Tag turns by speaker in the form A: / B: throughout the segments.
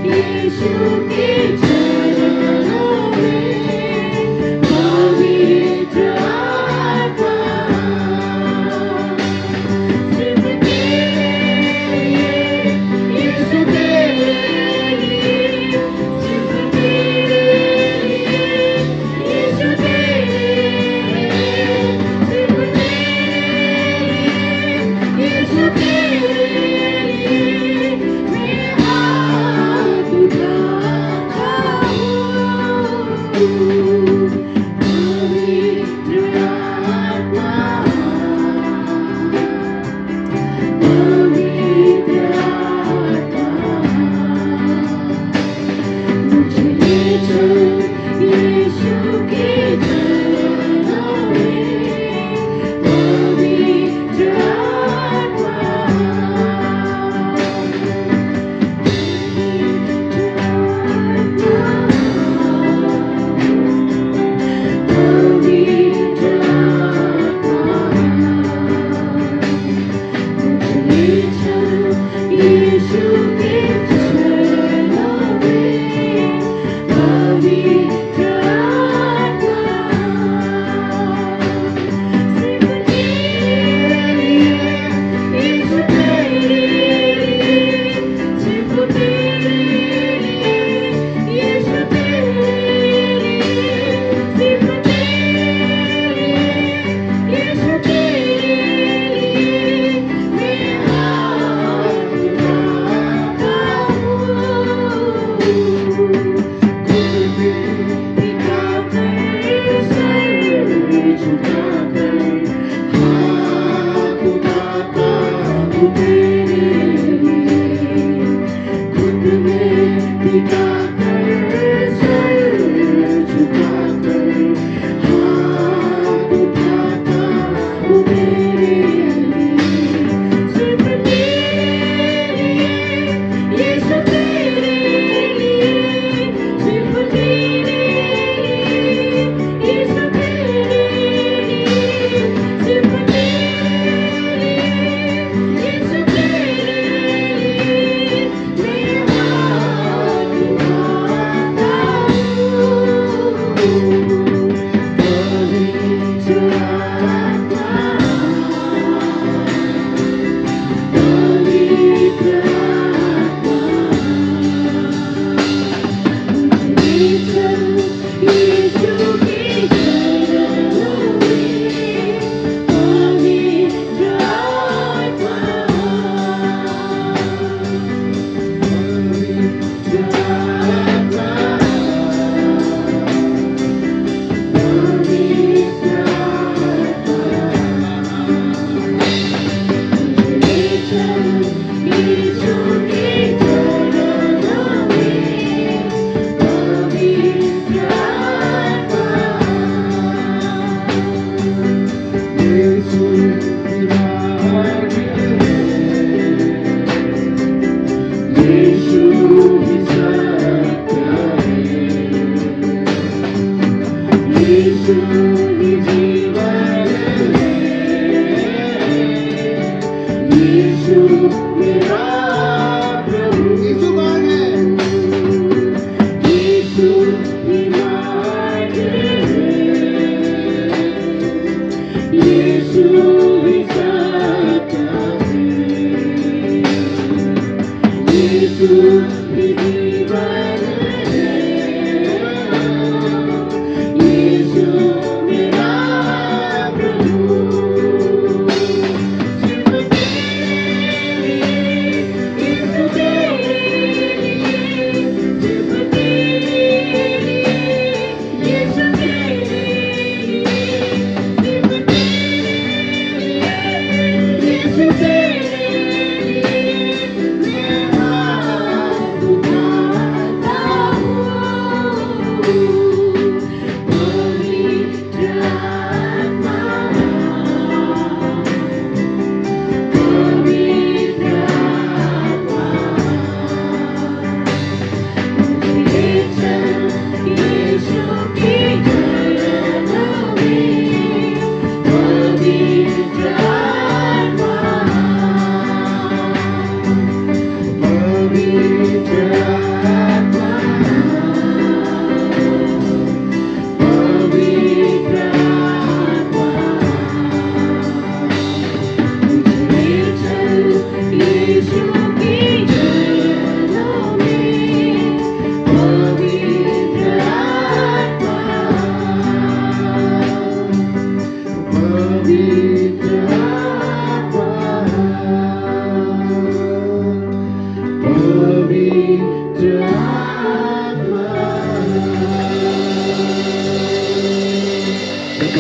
A: Yes, यीशु मेरा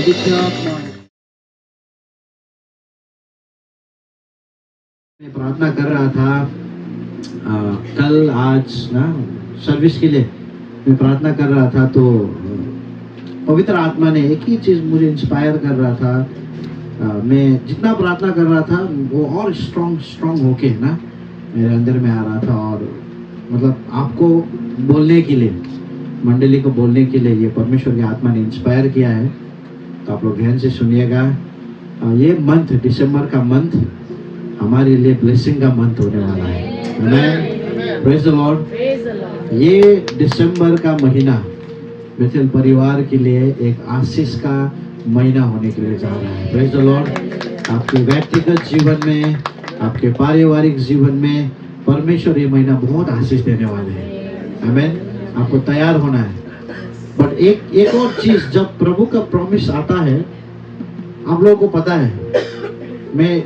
A: पवित्र आत्मा मैं प्रार्थना कर रहा था कल आज ना सर्विस के लिए मैं प्रार्थना कर रहा था तो पवित्र आत्मा ने एक ही चीज़ मुझे इंस्पायर कर रहा था। मैं जितना प्रार्थना कर रहा था वो और स्ट्रॉन्ग होके ना मेरे अंदर में आ रहा था और मतलब आपको बोलने के लिए मंडली को बोलने के लिए ये परमेश्वर की आत्मा ने इंस्पायर किया है। तो आप लोग ध्यान से सुनिएगा। ये मंथ दिसंबर का मंथ हमारे लिए ब्लेसिंग का मंथ होने वाला है। Amen, praise the Lord. ये दिसंबर का महीना बेथेल परिवार के लिए एक आशीष का महीना होने के लिए जा रहा है। Praise the Lord. आपके व्यक्तिगत जीवन में, आपके पारिवारिक जीवन में परमेश्वर ये महीना बहुत आशीष देने वाले हैं। आमेन, आपको तैयार होना है। बट एक और चीज, जब प्रभु का प्रॉमिस आता है, आप लोगों को पता है मैं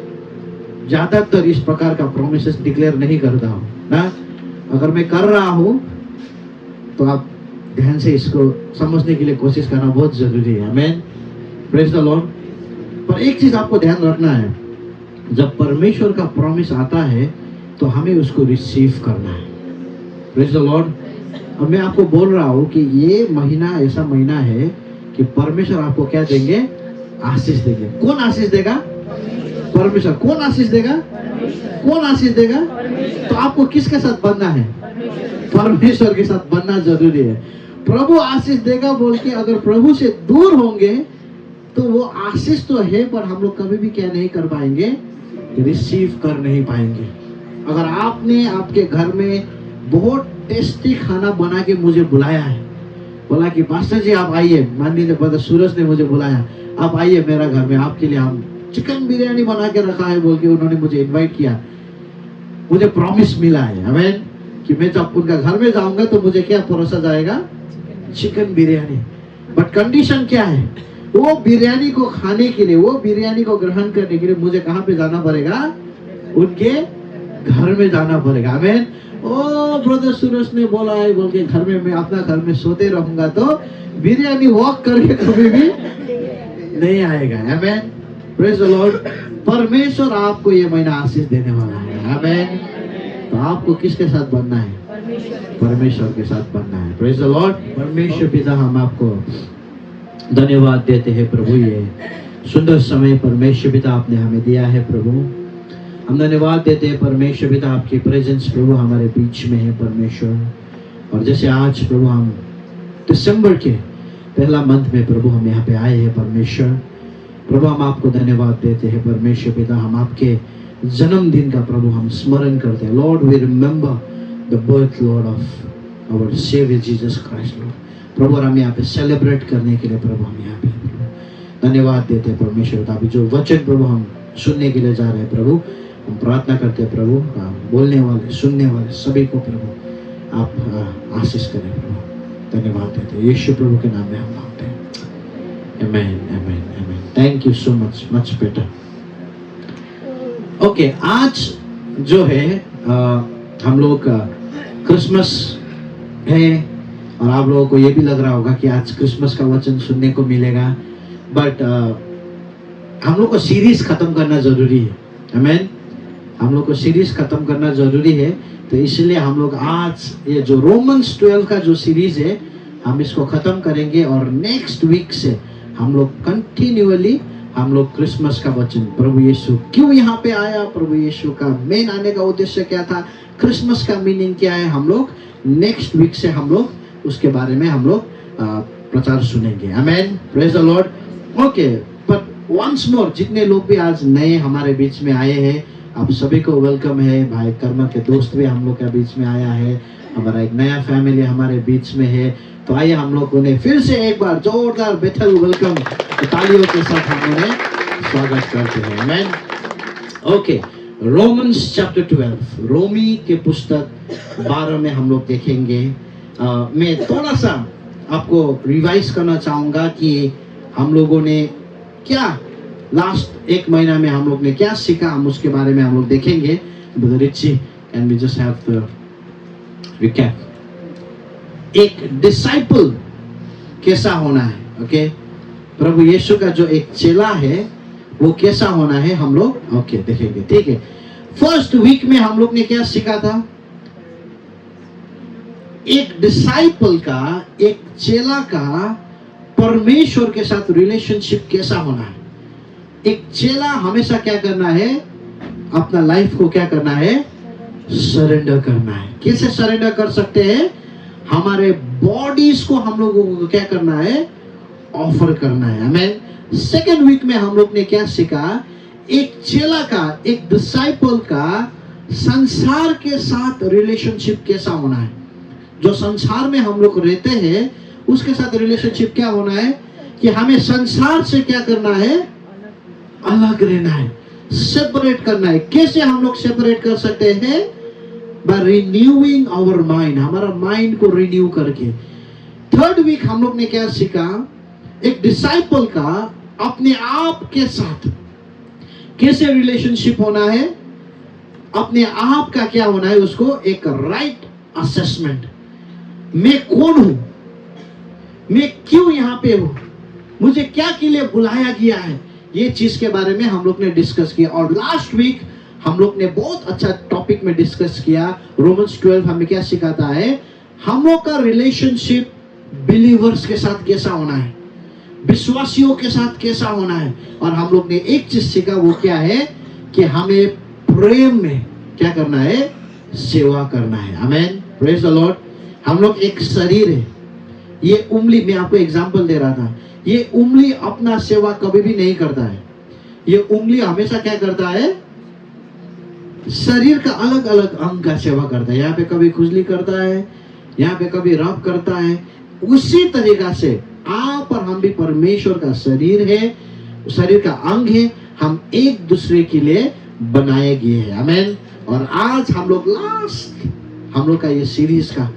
A: ज्यादातर इस प्रकार का प्रॉमिसेस डिक्लेयर नहीं करता हूँ ना। अगर मैं कर रहा हूँ तो आप ध्यान से इसको समझने के लिए कोशिश करना बहुत जरूरी है। Amen, praise the Lord. पर एक चीज आपको ध्यान रखना है, जब परमेश्वर का प्रॉमिस आता है तो हमें उसको रिसीव करना है। Praise the Lord. अब मैं आपको बोल रहा हूँ कि ये महीना ऐसा महीना है कि परमेश्वर आपको क्या देंगे? आशीष देंगे। कौन आशीष देगा? परमेश्वर। कौन आशीष देगा? कौन आशीष देगा? तो आपको किसके साथ बनना है? परमेश्वर के साथ बनना जरूरी है। प्रभु आशीष देगा बोल के अगर प्रभु से दूर होंगे तो वो आशीष तो है पर हम लोग कभी भी क्या नहीं कर पाएंगे? रिसीव कर नहीं पाएंगे। अगर आपने आपके घर में बहुत टेस्टी खाना बना के मुझे बुलाया है, बोला कि पास्टर जी आप आइए, मान लीजिए ब्रदर सूरज ने मुझे बुलाया, आप आइए मेरा घर में, आपके लिए हम चिकन बिरयानी बना के रखा है बोल के उन्होंने मुझे इनवाइट किया, मुझे प्रॉमिस मिला है आमेन कि मैं जब उनका घर में जाऊंगा तो मुझे क्या परोसा जाएगा? चिकन बिरयानी। बट कंडीशन क्या है? वो बिरयानी को खाने के लिए, वो बिरयानी को ग्रहण करने के लिए मुझे कहाँ पे जाना पड़ेगा? उनके घर में जाना पड़ेगा। आमेन। ओ ब्रदर सूरज ने बोला है बोल के घर में मैं अपना घर में सोते रहूंगा तो बिरयानी वॉक करके कभी भी नहीं आएगा। आमेन, प्रेज द लॉर्ड। परमेश्वर आपको ये महीना आशीष देने वाला है। आमेन। तो आपको किसके साथ बनना है? परमेश्वर के साथ बनना है। Praise the Lord. परमेश्वर पिता हम आपको धन्यवाद देते हैं प्रभु, ये सुंदर समय परमेश्वर पिता आपने हमें दिया है प्रभु। हम धन्यवाद देते हैं परमेश्वर पिता, आपकी प्रेजेंस प्रभु हमारे बीच में है परमेश्वर। और जैसे आज प्रभु हम दिसंबर के पहला मंथ में प्रभु हम यहाँ पे आए हैं परमेश्वर, प्रभु हम आपको धन्यवाद देते हैं परमेश्वर पिता। हम आपके जन्मदिन का प्रभु हम स्मरण करते हैं। Lord we remember the birth Lord of our saviour Jesus Christ Lord. प्रभु हम यहाँ पे सेलिब्रेट करने के लिए प्रभु हम यहाँ पे धन्यवाद देते हैं परमेश्वर पिता। अभी जो वचन प्रभु हम सुनने के लिए जा रहे हैं प्रभु, हम प्रार्थना करते हैं प्रभु, बोलने वाले सुनने वाले सभी को प्रभु आप आशीष करें प्रभु। धन्यवाद देते हैं यीशु प्रभु के नाम में हम मांगते हैं। Amen, amen, amen. Thank you so much, much better. Okay, आज जो है हम लोग क्रिसमस है और आप लोगों को ये भी लग रहा होगा कि आज क्रिसमस का वचन सुनने को मिलेगा। बट हम लोग को सीरीज खत्म करना जरूरी है। आमेन, हम लोग को सीरीज खत्म करना जरूरी है। तो इसलिए हम लोग आज ये जो रोमन्स 12 का जो सीरीज है हम इसको खत्म करेंगे और नेक्स्ट वीक से हम लोग कंटिन्यूअली हम लोग क्रिसमस का वचन, प्रभु यीशु क्यों यहाँ पे आया, प्रभु यीशु का मेन आने का उद्देश्य क्या था, क्रिसमस का मीनिंग क्या है, हम लोग नेक्स्ट वीक से हम लोग उसके बारे में हम लोग प्रचार सुनेंगे। Amen, praise the Lord. Okay, but once more जितने लोग भी आज नए हमारे बीच में आए हैं, आप सभी को वेलकम है। भाई कर्मा के दोस्त भी हम लोग के बीच में आया है, हमारा एक नया फैमिली हमारे बीच में है। तो आइए हम लोग उन्हें फिर से एक बार जोरदार बेथल वेलकम तालियों के साथ हम उन्हें स्वागत करते हैं। आमेन। ओके, रोमन्स चैप्टर 12, रोमी के पुस्तक 12 में हम लोग देखेंगे। मैं थोड़ा सा आपको रिवाइज करना चाहूँगा कि हम लोगों ने क्या लास्ट एक महीना में हम लोग ने क्या सीखा, हम उसके बारे में हम लोग देखेंगे। Brother Richie and we just have the recap. एक डिसाइपल कैसा होना है, ओके। प्रभु यीशु का जो एक चेला है वो कैसा होना है हम लोग ओके देखेंगे, ठीक है। फर्स्ट वीक में हम लोग ने क्या सीखा था? एक डिसाइपल का, एक चेला का परमेश्वर के साथ रिलेशनशिप कैसा होना है। एक चेला हमेशा क्या करना है? अपना लाइफ को क्या करना है? सरेंडर करना है। कैसे सरेंडर कर सकते हैं? हमारे बॉडीज को हम लोगों को क्या करना है? ऑफर करना है। हमें सेकेंड वीक में हम लोग ने क्या सीखा? एक चेला का, एक डिसाइपल का संसार के साथ रिलेशनशिप कैसा होना है। जो संसार में हम लोग रहते हैं उसके साथ रिलेशनशिप क्या होना है कि हमें संसार से क्या करना है? अलग रहना है, सेपरेट करना है। कैसे हम लोग सेपरेट कर सकते हैं? बाय रिन्यूइंग आवर माइंड, हमारा माइंड को रिन्यू करके। थर्ड वीक हम लोग ने क्या सीखा? एक डिसाइपल का अपने आप के साथ कैसे रिलेशनशिप होना है, अपने आप का क्या होना है, उसको एक राइट असेसमेंट। मैं कौन हूं, मैं क्यों यहां पे हूं, मुझे क्या के लिए बुलाया गया है, ये चीज के बारे में हम लोग ने डिस्कस किया। और लास्ट वीक हम लोग ने बहुत अच्छा टॉपिक में डिस्कस किया। रोमन्स 12 हमें क्या सिखाता है? हम लोग का रिलेशनशिप बिलीवर्स के साथ कैसा होना है, विश्वासियों के साथ कैसा होना है। और हम लोग ने एक चीज सीखा, वो क्या है कि हमें प्रेम में क्या करना है? सेवा करना है। Amen, praise the Lord. हम लोग एक शरीर है। ये उंगली, मैं आपको एग्जांपल दे रहा था, ये उंगली अपना सेवा कभी भी नहीं करता है। ये उंगली हमेशा क्या करता है? शरीर का अलग अलग अंग का सेवा करता है। यहाँ पे कभी खुजली करता है, यहाँ पे कभी रब करता है। उसी तरीका से आप और हम भी परमेश्वर का शरीर है, शरीर का अंग है। हम एक दूसरे के लिए बनाए गए हैं। आमेन। और आज हम लोग हम लोग का ये सीरीज का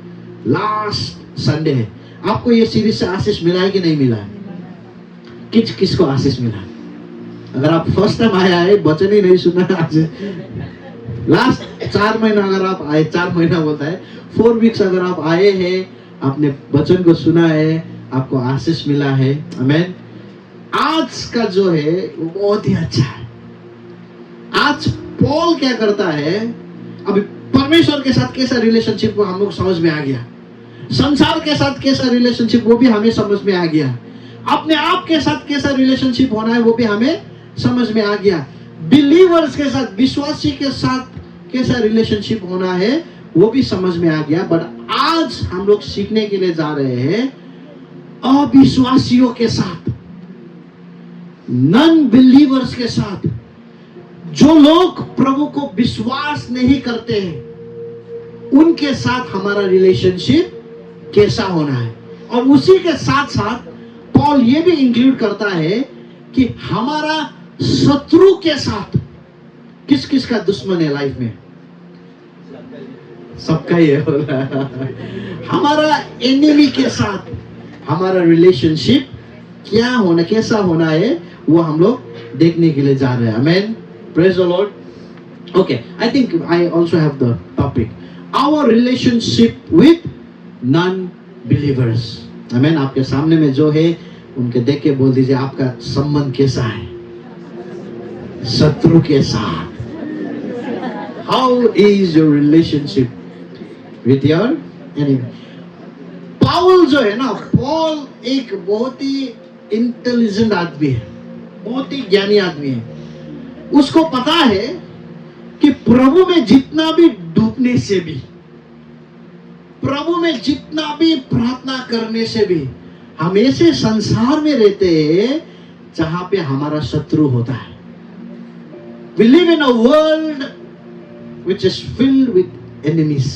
A: लास्ट संडे है। आपको ये सीरीज से आशीष मिला है कि नहीं मिला है? किसको आशीष मिला? अगर आप फर्स्ट टाइम आया है, वचन ही नहीं सुना आज, लास्ट 4 महीना अगर आप आए, 4 महीना बोलता है, 4 वीक्स अगर आप आए हैं, आपने वचन को सुना है, आपको आशीष मिला है। आमेन। आज का जो है वो बहुत ही अच्छा है। आज पॉल क्या करता है? अभी परमेश्वर के साथ कैसा रिलेशनशिप वो हम लोग समझ में आ गया, संसार के साथ कैसा रिलेशनशिप वो भी हमें समझ में आ गया, अपने आप के साथ कैसा रिलेशनशिप होना है वो भी हमें समझ में आ गया, बिलीवर्स के साथ, विश्वासी के साथ कैसा रिलेशनशिप होना है वो भी समझ में आ गया। बट आज हम लोग सीखने के लिए जा रहे हैं अविश्वासियों के साथ, नॉन बिलीवर्स के साथ, जो लोग प्रभु को विश्वास नहीं करते हैं, उनके साथ हमारा रिलेशनशिप कैसा होना है। और उसी के साथ साथ पॉल ये भी इंक्लूड करता है कि हमारा शत्रु के साथ, किस किस का दुश्मन है लाइफ में? सबका ही है। हमारा एनिमी के साथ हमारा रिलेशनशिप क्या होना, कैसा होना है, वो हम लोग देखने के लिए जा रहे हैं। Amen, praise the Lord. Okay, I think I also have the topic, our relationship with non believers. Amen. आपके सामने में जो है उनके देख के बोल दीजिए, आपका संबंध कैसा है शत्रु के साथ? How is your relationship with your enemy? Paul जो है ना, पॉल एक बहुत ही इंटेलिजेंट आदमी है, बहुत ही ज्ञानी आदमी है। उसको पता है कि प्रभु में जितना भी डूबने से भी, प्रभु में जितना भी प्रार्थना करने से भी, हम ऐसे संसार में रहते हैं जहां पे हमारा शत्रु होता है। We live in a world which is filled with enemies.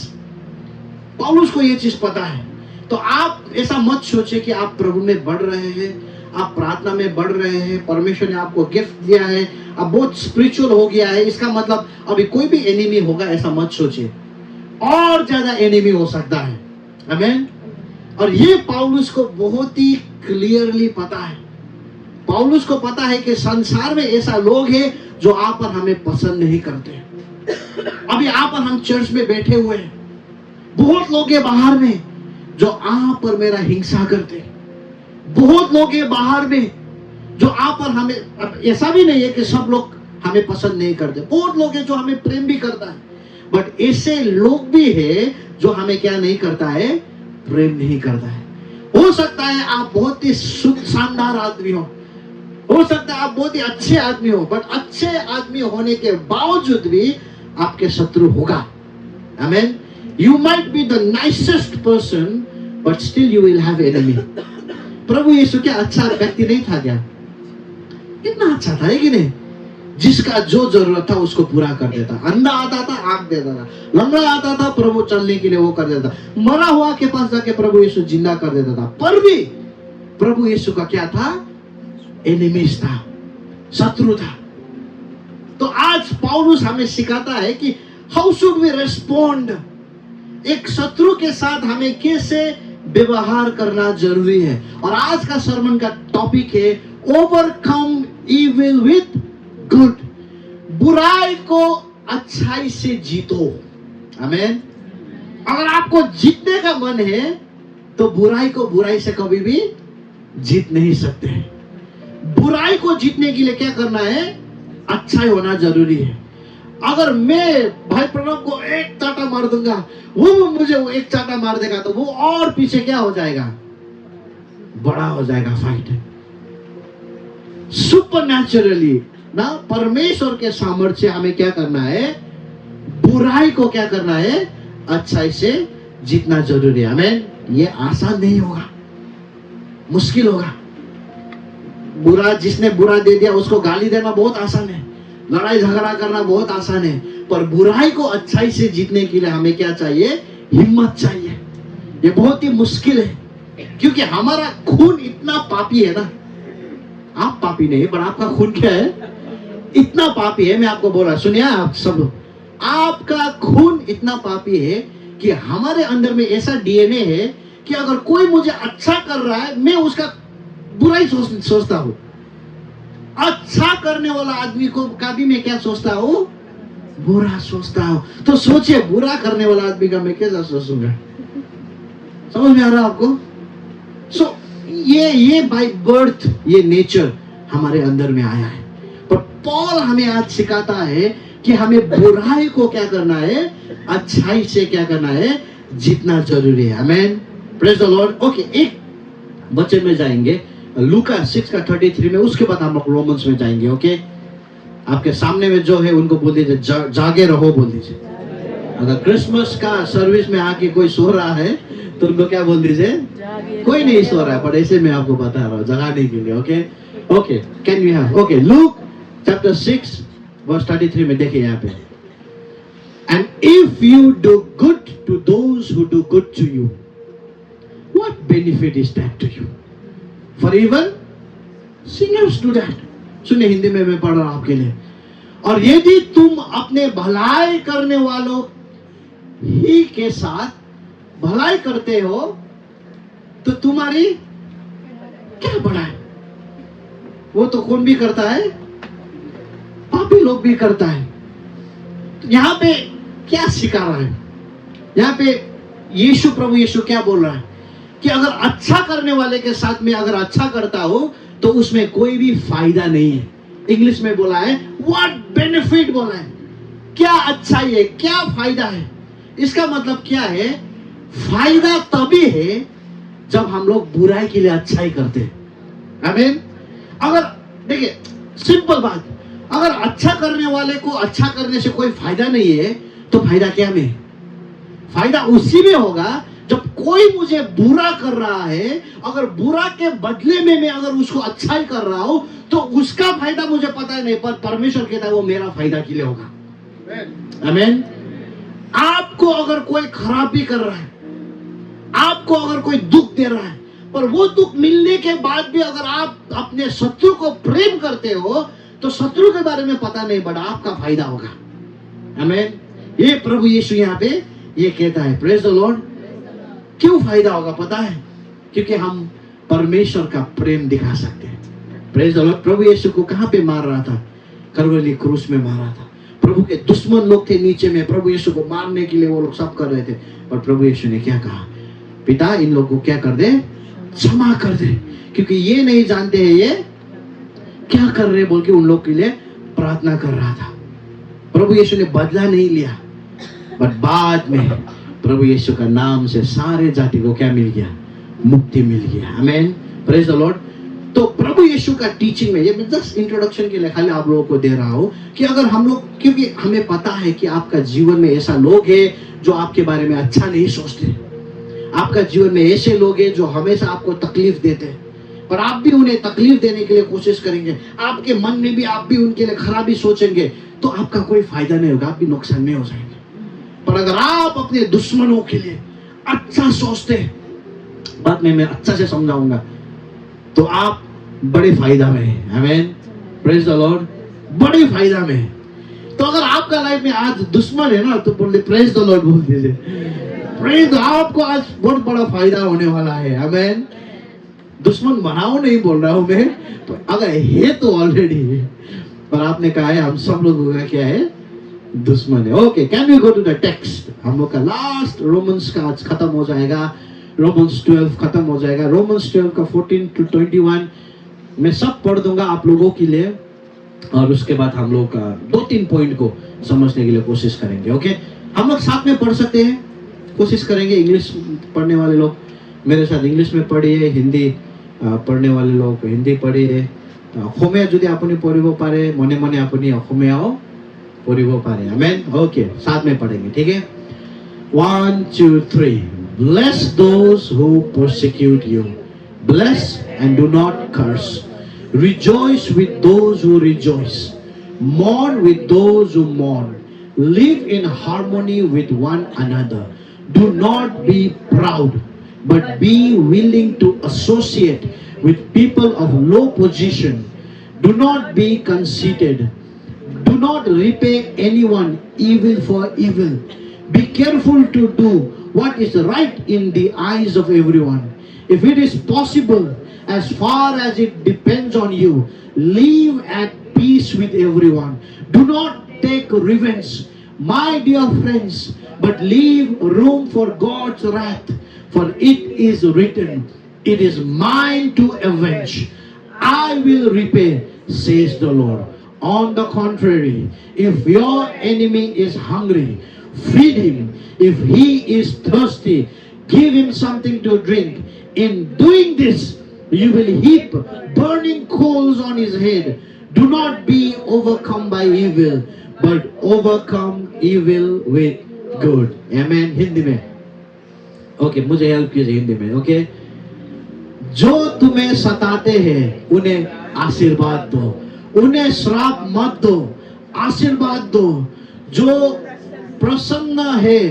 A: पौलुस को ये चीज पता है। तो आप ऐसा मत सोचे कि आप प्रभु में बढ़ रहे हैं, आप प्रार्थना में बढ़ रहे हैं, परमेश्वर ने आपको गिफ्ट दिया है, अब बहुत स्पिरिचुअल हो गया है, इसका मतलब अभी कोई भी एनिमी होगा, ऐसा मत सोचिए। और ज्यादा एनिमी हो सकता है। आमेन। और ये पौलुस को बहुत ही क्लियरली पता है। पौलुस को पता है कि संसार में ऐसा लोग हैं जो आप और हमें पसंद नहीं करते। अभी आप और हम चर्च में बैठे हुए हैं, बहुत लोग हैं बाहर में जो आप और मेरा हिंसा करते हैं। बहुत लोग हैं बाहर में जो आप और हमें, अब ऐसा भी नहीं है कि सब लोग हमें पसंद नहीं करते, बहुत लोग हैं जो हमें प्रेम भी करता है, बट ऐसे लोग भी है जो हमें क्या नहीं करता है, प्रेम नहीं करता है। हो सकता है आप बहुत ही शानदार आदमी हो सकता है आप बहुत ही अच्छे आदमी हो, बट अच्छे आदमी होने के बावजूद भी आपके शत्रु होगा। आमीन। You might be the nicest person but still you will have enemy. प्रभु यीशु क्या अच्छा व्यक्ति नहीं था क्या? कितना अच्छा था, है कि नहीं? जिसका जो जरूरत था उसको पूरा कर देता। अंधा आता था, आंख देता था, लंगड़ा आता था, प्रभु चलने के लिए वो कर देता, मरा हुआ के पास जाके प्रभु यीशु जिंदा कर देता था। पर भी प्रभु यीशु का क्या था? एनिमीज था, शत्रु था। तो आज पौलुस हमें सिखाता है कि हाउ शुड वी रेस्पोंड, एक शत्रु के साथ हमें कैसे व्यवहार करना जरूरी है। और आज का सर्मन का टॉपिक है ओवरकम इविल विथ गुड, बुराई को अच्छाई से जीतो। आमीन। अगर आपको जीतने का मन है तो बुराई को बुराई से कभी भी जीत नहीं सकते। बुराई को जीतने के लिए क्या करना है? अच्छाई होना जरूरी है। अगर मैं भाई प्रणव को एक चाटा मार दूंगा, वो मुझे वो एक चाटा मार देगा, तो वो और पीछे क्या हो जाएगा? बड़ा हो जाएगा फाइट। सुपरनैचुरली ना, परमेश्वर के सामर्थ्य हमें क्या करना है? बुराई को क्या करना है? अच्छाई से जीतना जरूरी है। आमीन। ये आसान नहीं होगा, मुश्किल होगा। बुरा, जिसने बुरा दे दिया उसको गाली देना बहुत आसान है, लड़ाई झगड़ा करना बहुत आसान है, पर बुराई को अच्छाई से जीतने के लिए हमें क्या चाहिए? हिम्मत चाहिए। ये बहुत ही मुश्किल है, क्योंकि हमारा खून इतना पापी है ना। आप पापी नहीं, पर आपका खून क्या है? इतना पापी है। मैं आपको बोल रहा, सुनिए आप सब, आपका खून इतना पापी है कि हमारे अंदर में ऐसा डीएनए है कि अगर कोई मुझे अच्छा कर रहा है, मैं उसका बुराई सोचता हूं। अच्छा करने वाला आदमी को का भी मैं क्या सोचता हूं? बुरा सोचता हूं। तो सोचिए, बुरा करने वाला आदमी का मैं कैसा सोचूंगा? समझ में आ रहा आपको? सो ये बाय बर्थ, ये नेचर हमारे अंदर में आया है। पर पॉल हमें आज सिखाता है कि हमें बुराई को क्या करना है? अच्छाई से क्या करना है? जीतना जरूरी है। आमीन। Praise the Lord. ओके, एक वचन में जाएंगे, लूका 6:33 में, उसके बाद हम लोग रोमन्स में जाएंगे। ओके, आपके सामने में जो है उनको बोल दीजिए जागे रहो, बोल दीजिए। अगर क्रिसमस का सर्विस में आके कोई सो रहा है तो उनको क्या बोल दीजिए? कोई नहीं सो रहा है, पर ऐसे मैं आपको बता रहा हूँ जगाने के लिए। Okay okay, can we have, okay, Luke chapter 6:33 में देखिए यहाँ पे, and if you do good to those who do good to you, what benefit is that to you? For even sinners do that. सुनिए, हिंदी में मैं पढ़ रहा हूं आपके लिए। और यदि तुम अपने भलाई करने वालों ही के साथ भलाई करते हो तो तुम्हारी क्या बढ़ाई? वो तो कौन भी करता है? पापी लोग भी करता है। तो यहां पे क्या सिखा रहा है? यहां पे प्रभु यीशु क्या बोल रहा है कि अगर अच्छा करने वाले के साथ में अगर अच्छा करता हो तो उसमें कोई भी फायदा नहीं है। इंग्लिश में बोला है व्हाट बेनिफिट, बोला है क्या अच्छाई है, क्या फायदा है। इसका मतलब क्या है? फायदा तभी है जब हम लोग बुराई के लिए अच्छाई करते हैं। आमीन। अगर देखिए, सिंपल बात, अगर अच्छा करने वाले को अच्छा करने से कोई फायदा नहीं है तो फायदा क्या में? फायदा उसी में होगा जब कोई मुझे बुरा कर रहा है, अगर बुरा के बदले में मैं अगर उसको अच्छाई कर रहा हूं तो उसका फायदा मुझे पता है नहीं, पर परमेश्वर कहता है वो मेरा फायदा के लिए होगा। आमीन। आपको अगर कोई खराबी कर रहा है, आपको अगर कोई दुख दे रहा है, पर वो दुख मिलने के बाद भी अगर आप अपने शत्रु को प्रेम करते हो तो शत्रु के बारे में पता नहीं, बड़ा आपका फायदा होगा। आमीन। ये प्रभु यीशु यहाँ पे ये कहता है। Praise the Lord. क्यों फायदा होगा पता है? क्योंकि हम परमेश्वर का प्रेम दिखा सकते हैं। Praise the Lord. प्रभु यीशु को कहां पे मार रहा था? कलवरी क्रूस में मारा था। प्रभु के दुश्मन लोग थे नीचे में, प्रभु यीशु को मारने के लिए वो लोग सब कर रहे थे, और प्रभु यीशु ने क्या कहा? पिता, इन लोगों को क्या कर दे? क्षमा कर दे, क्योंकि ये नहीं जानते हैं ये क्या कर रहे बोल के उन लोग के लिए प्रार्थना कर रहा था। प्रभु यीशु ने बदला नहीं लिया, बट बाद में प्रभु यीशु का नाम से सारे जाति को क्या मिल गया? मुक्ति मिल गया। आमेन, प्रेज द लॉर्ड। तो प्रभु यीशु का टीचिंग में, ये मैं जस्ट इंट्रोडक्शन के लिए खाली आप लोगों को दे रहा हूं कि अगर हम लोग, क्योंकि हमें पता है कि आपका जीवन में ऐसा लोग हैं जो आपके बारे में अच्छा नहीं सोचते, आपका जीवन में ऐसे लोग हैं जो हमेशा आपको तकलीफ देते हैं, पर आप भी उन्हें तकलीफ देने के लिए कोशिश करेंगे, आपके मन में भी आप भी उनके लिए खराबी सोचेंगे, तो आपका कोई फायदा नहीं होगा, आप भी नुकसान में हो जाएंगे। पर अगर आप अपने दुश्मनों के लिए अच्छा सोचते हैं, बाद में मैं अच्छा से समझाऊंगा, तो आप बड़े फायदा में हैं। आमेन, प्रेज द लॉर्ड, बड़े फायदा में हैं। तो अगर आपका लाइफ में आज दुश्मन है ना, तो बोलिए प्रेज द लॉर्ड, बोल दीजिए प्रेज। आपको आज बहुत बड़ा फायदा होने वाला है। आमेन, दुश्मन बनाओ नहीं बोल रहा हूं मैं, तो अगर है तो ऑलरेडी, पर आपने कहा है हम सब लोगों का क्या है? दुश्मन है। Okay, can we go to the text? हम लोग का लास्ट रोमन्स का आज खत्म हो जाएगा, रोमन्स 12 खत्म हो जाएगा। रोमन्स 12 का 14 to 21 मैं सब पढ़ दूंगा आप लोगों के लिए, और उसके बाद हम लोग का 2-3 पॉइंट को समझने के लिए कोशिश करेंगे। ओके, हम लोग साथ में पढ़ सकते हैं, कोशिश करेंगे। इंग्लिश पढ़ने वाले लोग मेरे साथ इंग्लिश में पढ़िए, हिंदी पढ़ने वाले लोग हिंदी पढ़िए। অসমীয়া যদি আপুনি পঢ়িব পাৰে, মনে মনে আপুনি অসমীয়াও পঢ়িব পাৰে। আমেন, ओके, साथ में पढ़ेंगे, ठीक है? 1 2 3 Bless those who persecute you, bless and do not curse, rejoice with those who rejoice, mourn with those who mourn, live in harmony with one another, do not be proud, but be willing to associate with people of low position. Do not be conceited. Do not repay anyone evil for evil. Be careful to do what is right in the eyes of everyone. If it is possible, as far as it depends on you, live at peace with everyone. Do not take revenge, my dear friends, but leave room for God's wrath. For it is written, it is mine to avenge. I will repay, says the Lord. On the contrary, if your enemy is hungry, feed him. If he is thirsty, give him something to drink. In doing this, you will heap burning coals on his head. Do not be overcome by evil, but overcome evil with good. Amen. Hindi में, okay, मुझे help कीजिए हिंदी में। Okay, जो तुम्हें सताते हैं उन्हें आशीर्वाद दो, उन्हें श्राप मत दो, आशीर्वाद दो। जो प्रसन्न है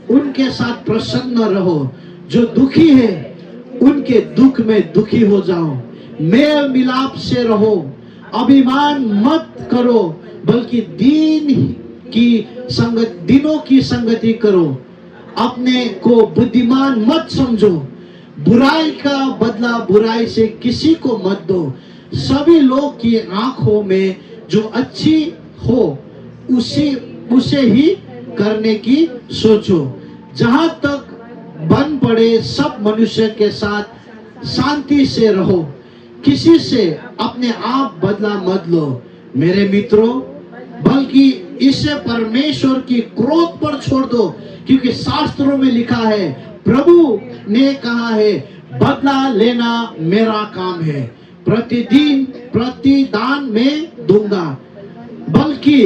A: उनके साथ प्रसन्न रहो, जो दुखी है उनके दुख में दुखी हो जाओ। मेल मिलाप से रहो, अभिमान मत करो, बल्कि दिनों की संगति करो। अपने को बुद्धिमान मत समझो, बुराई का बदला बुराई से किसी को मत दो। सभी लोग की आंखों में जो अच्छी हो उसे ही करने की सोचो। जहां तक बन पड़े सब मनुष्य के साथ शांति से रहो, किसी से अपने आप बदला मत लो मेरे मित्रों, बल्कि इसे परमेश्वर की क्रोध पर छोड़ दो, क्योंकि शास्त्रों में लिखा है, प्रभु ने कहा है, बदला लेना मेरा काम है, प्रतिदान में दूंगा। बल्कि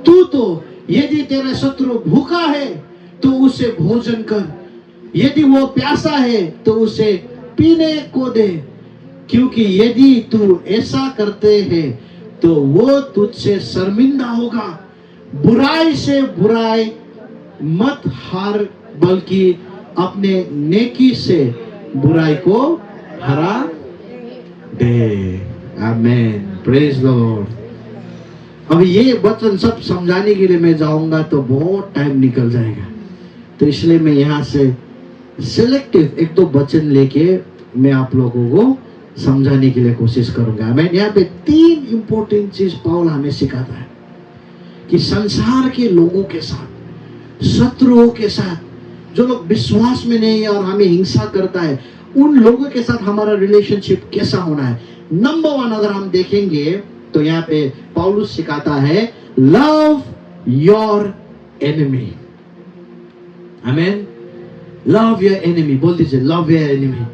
A: तू तो यदि तेरा शत्रु भूखा है तो उसे भोजन कर, यदि वो प्यासा है तो उसे पीने को दे, क्योंकि यदि तू ऐसा करते है तो वो तुझसे शर्मिंदा होगा। बुराई से बुराई मत हार, बल्कि अपने नेकी से बुराई को हरा दे। आमेन, प्रेज द लॉर्ड। अब ये वचन सब समझाने के लिए मैं जाऊंगा तो बहुत टाइम निकल जाएगा, तो इसलिए मैं यहाँ से सिलेक्टिव 1-2 वचन लेके मैं आप लोगों को समझाने के लिए कोशिश करूंगा। आमेन। यहाँ पे 3 इंपॉर्टेंट चीज पौल हमें सिखाता है कि संसार के लोगों के साथ, शत्रुओं के साथ, जो लोग विश्वास में नहीं है और हमें हिंसा करता है, उन लोगों के साथ हमारा रिलेशनशिप कैसा होना है, नंबर 1 अगर हम देखेंगे तो यहाँ पे पौलुस सिखाता है love your enemy. Amen. Love your enemy, बोल दीजिए लव योर एनिमी।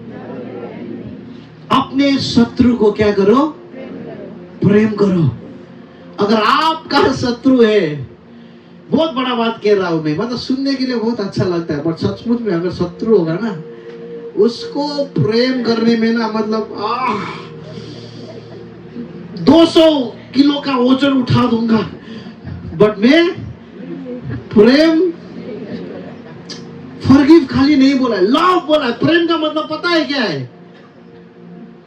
A: अपने शत्रु को क्या करो? प्रेम करो। अगर आपका शत्रु है, बहुत बड़ा बात कह रहा हूं मैं, मतलब सुनने के लिए बहुत अच्छा लगता है, पर सचमुच में अगर शत्रु होगा ना, उसको प्रेम करने में ना मतलब 200 किलो का वजन उठा दूंगा, बट मैं प्रेम, फॉरगिव खाली नहीं बोला है, लव बोला है। प्रेम का मतलब पता है क्या है?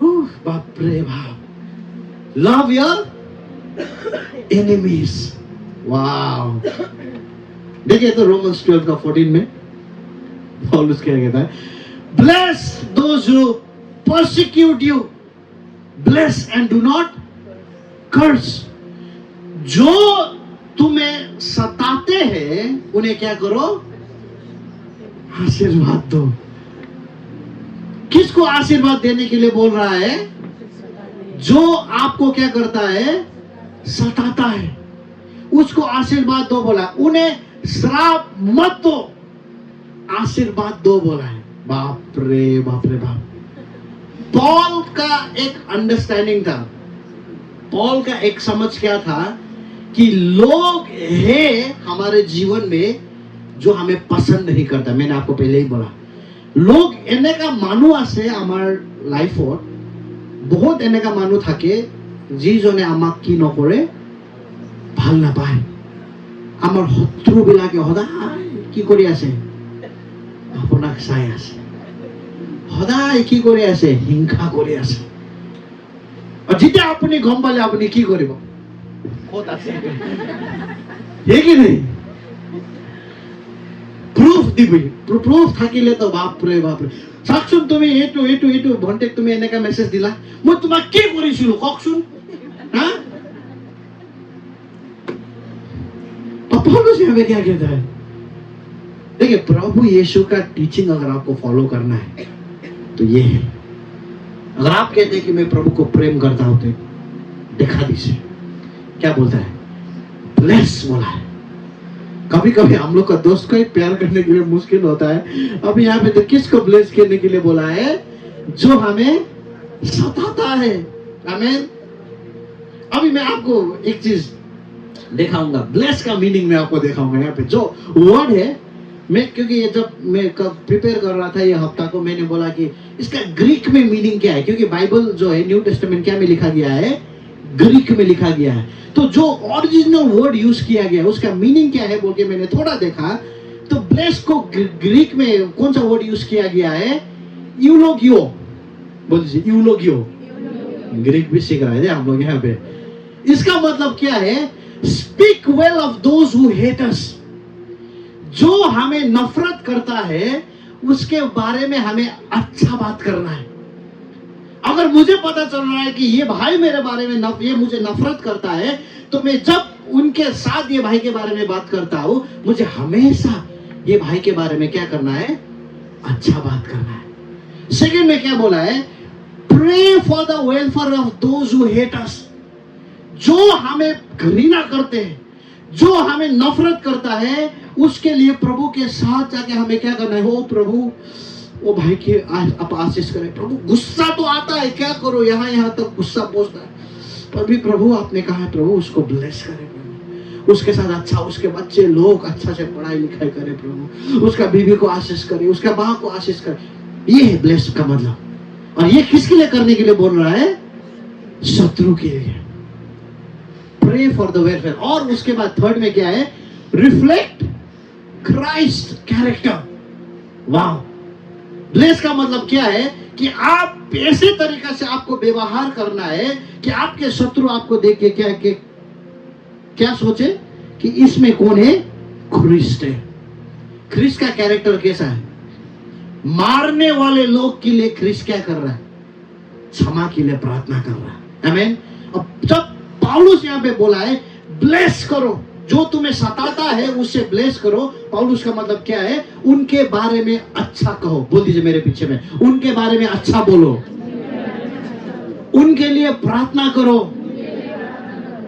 A: बाप रे बाप, लव योर एनिमीज। वाओ। देखिए तो रोमन्स 12 का 14 में पौलुस क्या कहता है? Bless those who persecute you, bless and do not curse। जो तुम्हें सताते हैं उन्हें क्या करो? आशीर्वाद दो। किसको आशीर्वाद देने के लिए बोल रहा है? जो आपको क्या करता है? सताता है, उसको आशीर्वाद दो बोला। उन्हें श्राप मत दो, आशीर्वाद दो बोला है। बाप रे बाप रे बाप। पॉल का एक अंडरस्टैंडिंग था, पॉल का एक समझ क्या था कि लोग हैं हमारे जीवन में जो हमें पसंद नहीं करता। मैंने आपको पहले ही बोला, लोग एने का मानु आसे आमार लाइफत बहुत एने का मानु थाके যিজনে আমাক কি নকৰে, ভাল নাপায়। আমাৰ শত্ৰু বিলাকে সদায় কি কৰি আছে? আপোনাক চাই আছে, সদায় কি কৰি আছে? হিংসা কৰি আছে। আৰু যেতিয়া আপুনি গম পালে আপুনি কি কৰিব? ক'ত আছে এই কি নাই? প্ৰুফ দিবি। প্ৰুফ থাকিলে তো বাপৰে বাপৰে। চাওকচোন তুমি এইটো ভণ্টেক তুমি এনেকা মেছেজ দিলা, মই তোমাক কি কৰিছিলো কওকচোন? हाँ? पौलुस यहाँ पे क्या कहता है? देखिए, प्रभु यीशु का टीचिंग अगर आपको फॉलो करना है तो ये है। अगर आप कहते हैं कि मैं प्रभु को प्रेम करता हूं तो दिखा दीजिए। क्या बोलता है? ब्लेस बोला है। कभी कभी हम लोग का दोस्त को ही प्यार करने के लिए मुश्किल होता है। अब यहाँ पे तो किसको ब्लेस करने के लिए बोला है? जो हमें सताता है। आमीन। अभी मैं आपको एक चीज दिखाऊंगा, ब्लेस का मीनिंग मैं आपको दिखाऊंगा। यहाँ पे जो वर्ड है, मैं क्योंकि ये जब मैं प्रिपेयर कर रहा था ये हफ्ता को, मैंने बोला कि इसका ग्रीक में मीनिंग क्या है, क्योंकि बाइबल जो है न्यू टेस्टामेंट क्या में लिखा गया है? ग्रीक में लिखा गया है। तो जो ओरिजिनल वर्ड यूज किया गया उसका मीनिंग क्या है बोल के मैंने थोड़ा देखा, तो ब्लेस को ग्रीक में कौन सा वर्ड यूज किया गया है? यूलोगियो। बोल दीजिए यूलोगियो। ग्रीक भी सीख रहे थे हम लोग यहाँ पे। इसका मतलब क्या है? Speak well of those who hate us. जो हमें नफरत करता है उसके बारे में हमें अच्छा बात करना है। अगर मुझे पता चल रहा है कि ये भाई मेरे बारे में ये मुझे नफरत करता है, तो मैं जब उनके साथ ये भाई के बारे में बात करता हूं, मुझे हमेशा ये भाई के बारे में क्या करना है? अच्छा बात करना है। सेकंड में क्या बोला है? Pray for the welfare of those who hate us. जो हमें घृणा करते हैं, जो हमें नफरत करता है, उसके लिए प्रभु के साथ जाके हमें क्या करना है? हो प्रभु, वो भाई के आप आशीष करें। प्रभु गुस्सा तो आता है, क्या करो, यहाँ तक गुस्सा पहुंचता है, पर भी प्रभु आपने कहा है प्रभु उसको ब्लेस करें प्रभु, उसके साथ अच्छा, उसके बच्चे लोग अच्छा से पढ़ाई लिखाई करें प्रभु, उसका बीवी को आशीष करे, उसका माँ को आशीष करे। ये है ब्लेस का मतलब। और ये किसके लिए करने के लिए बोल रहा है? शत्रु के लिए। Pray for the welfare. और उसके बाद थर्ड में क्या है? Reflect Christ character. वाह। ब्लेस का मतलब क्या है? कि आप ऐसे तरीका से आपको व्यवहार करना है कि आपके शत्रु आपको देख के क्या सोचे कि इसमें कौन है? ख्रिस्ट है। ख्रिस्ट का कैरेक्टर कैसा है? मारने वाले लोग के लिए ख्रिस्ट क्या कर रहा है? क्षमा के लिए प्रार्थना कर रहा है। आमीन। अब जब पौलुस यहाँ पे बोला है ब्लेस करो, जो तुम्हें सताता है उससे ब्लेस करो, पौलुस का मतलब क्या है? उनके बारे में अच्छा कहो। बोल दीजिए मेरे पीछे में, उनके बारे में अच्छा बोलो, उनके लिए प्रार्थना करो,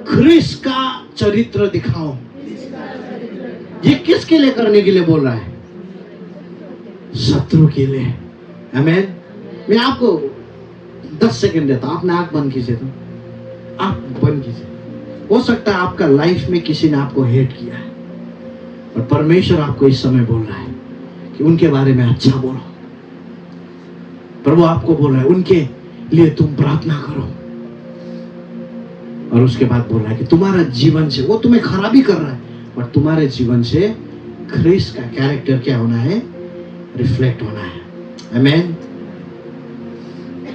A: ख्रिस्त का चरित्र दिखाओ। ये किसके लिए करने के लिए बोल रहा है? शत्रु के लिए। आमीन। मैं आपको 10 सेकंड देता हूं, आपने आंख बंद कीजिए, तो आंख बंद कीजिए। हो सकता है आपका लाइफ में किसी ने आपको हेट किया है और परमेश्वर आपको इस समय बोल रहा है कि उनके बारे में अच्छा बोलो। प्रभु आपको बोल रहा है उनके लिए तुम प्रार्थना करो। और उसके बाद बोल रहा है कि तुम्हारा जीवन से, वो तुम्हें खराबी कर रहा है, पर तुम्हारे जीवन से ख्रिस्त का कैरेक्टर क्या होना है? रिफ्लेक्ट होना है। आमीन।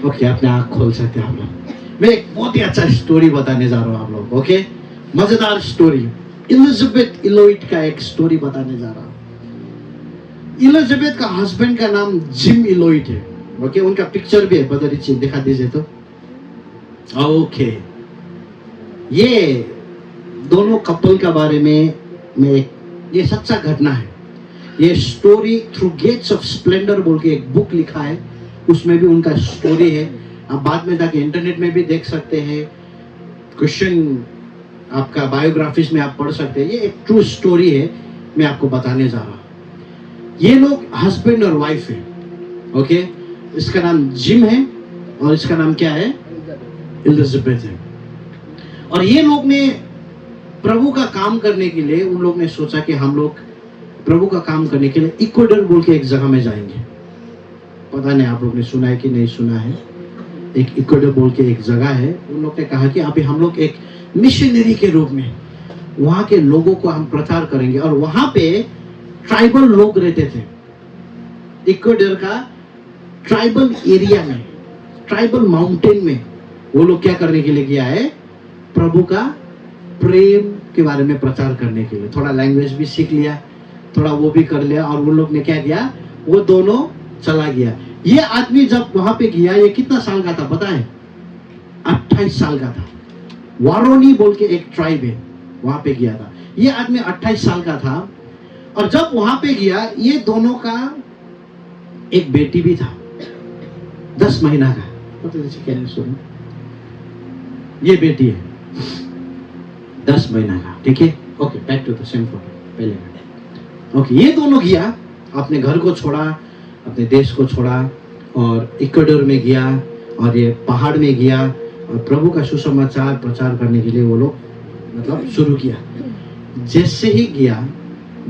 A: ओके, अपने आंख खोल सकते हैं आप लोग। मैं एक बहुत ही अच्छा स्टोरी बताने जा रहा हूं आप लोग। ओके, मजेदार स्टोरी, एलिजाबेथ इलोइट का एक स्टोरी बताने जा रहा हूं। एलिजाबेथ का हस्बैंड का नाम जिम इलोइट है। ओके, उनका पिक्चर भी है, बदर दिखा दीजिए तो। ओके, ये दोनों कपल का बारे में ये सच्चा घटना है। ये story through Gates of Splendor बोल के एक बुक लिखा है, उसमें भी उनका स्टोरी है। आप बाद में जाके इंटरनेट में भी देख सकते हैं, क्वेश्चन आपका बायोग्राफीज में आप पढ़ सकते हैं। ये एक ट्रू स्टोरी है, मैं आपको बताने जा रहा हूं। ये लोग हस्बैंड और वाइफ है। ओके, इसका नाम जिम है और इसका नाम क्या है? एलिजाबेथ है। और ये लोग ने प्रभु का काम करने के लिए, उन लोग ने सोचा कि हम लोग प्रभु का काम करने के लिए इक्वाडोर बोल के एक जगह में जाएंगे। पता नहीं आप लोग ने सुना है कि नहीं सुना है, एक इक्वाडोर बोल के एक जगह है। उन लोग ने कहा कि अभी हम लोग एक मिशनरी के रूप में वहां के लोगों को हम प्रचार करेंगे। और वहां पे ट्राइबल लोग रहते थे। इक्वाडोर का ट्राइबल एरिया में, ट्राइबल माउंटेन में वो लोग क्या करने के लिए गया है? प्रभु का प्रेम के बारे में प्रचार करने के लिए। थोड़ा लैंग्वेज भी सीख लिया, थोड़ा वो भी कर लिया। और वो लोग ने क्या किया? वो दोनों चला गया। ये आदमी जब वहां पे गया, ये कितना साल का था पता है? 28 साल का था। वारोनी बोल के एक ट्राइब है, वहां पे गया था। ये आदमी 28 साल का था। और जब वहां पे गया, ये दोनों का एक बेटी भी था, 10 महीना का। ये बेटी है 10 महीना का। ठीक है, okay, back to the same photo पहले का। ओके, ये दोनों गया, अपने घर को छोड़ा, अपने देश को छोड़ा और इक्वाडोर में गया और ये पहाड़ में गया और प्रभु का सुसमाचार प्रचार करने के लिए वो लोग मतलब शुरू किया। जैसे ही गया,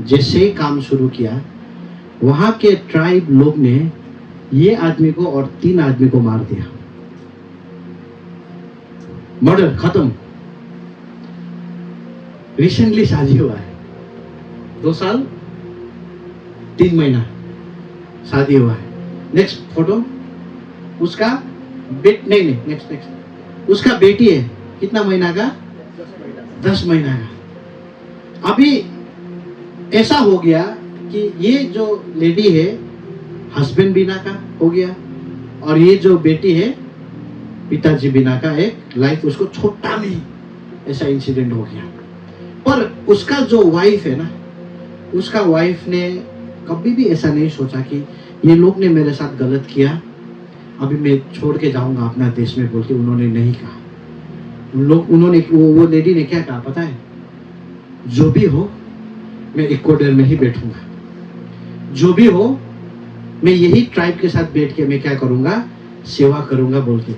A: जैसे ही काम शुरू किया, वहां के ट्राइब लोग ने ये आदमी को और 3 आदमी को मार दिया। मर्डर खत्म। रिसेंटली शादी हुआ है, 2 साल 3 महीना शादी हुआ है। नेक्स्ट फोटो, उसका नेक्स्ट उसका बेटी है, कितना महीना का? 10 महीना का। अभी ऐसा हो गया कि ये जो लेडी है, हस्बैंड बिना का हो गया और ये जो बेटी है, पिताजी बिना का एक लाइफ उसको छोटा में ऐसा इंसिडेंट हो गया। पर उसका जो वाइफ है ना, उसका वाइफ ने कभी भी ऐसा नहीं सोचा कि ये लोग ने मेरे साथ गलत किया, अभी मैं छोड़ के जाऊंगा अपना देश में बोल के उन्होंने नहीं कहा। उन्होंने वो लेडी ने क्या कहा पता है? जो भी हो मैं इक्वाडोर में ही बैठूंगा, जो भी हो मैं यही ट्राइब के साथ बैठ के मैं क्या करूंगा? सेवा करूंगा बोल के।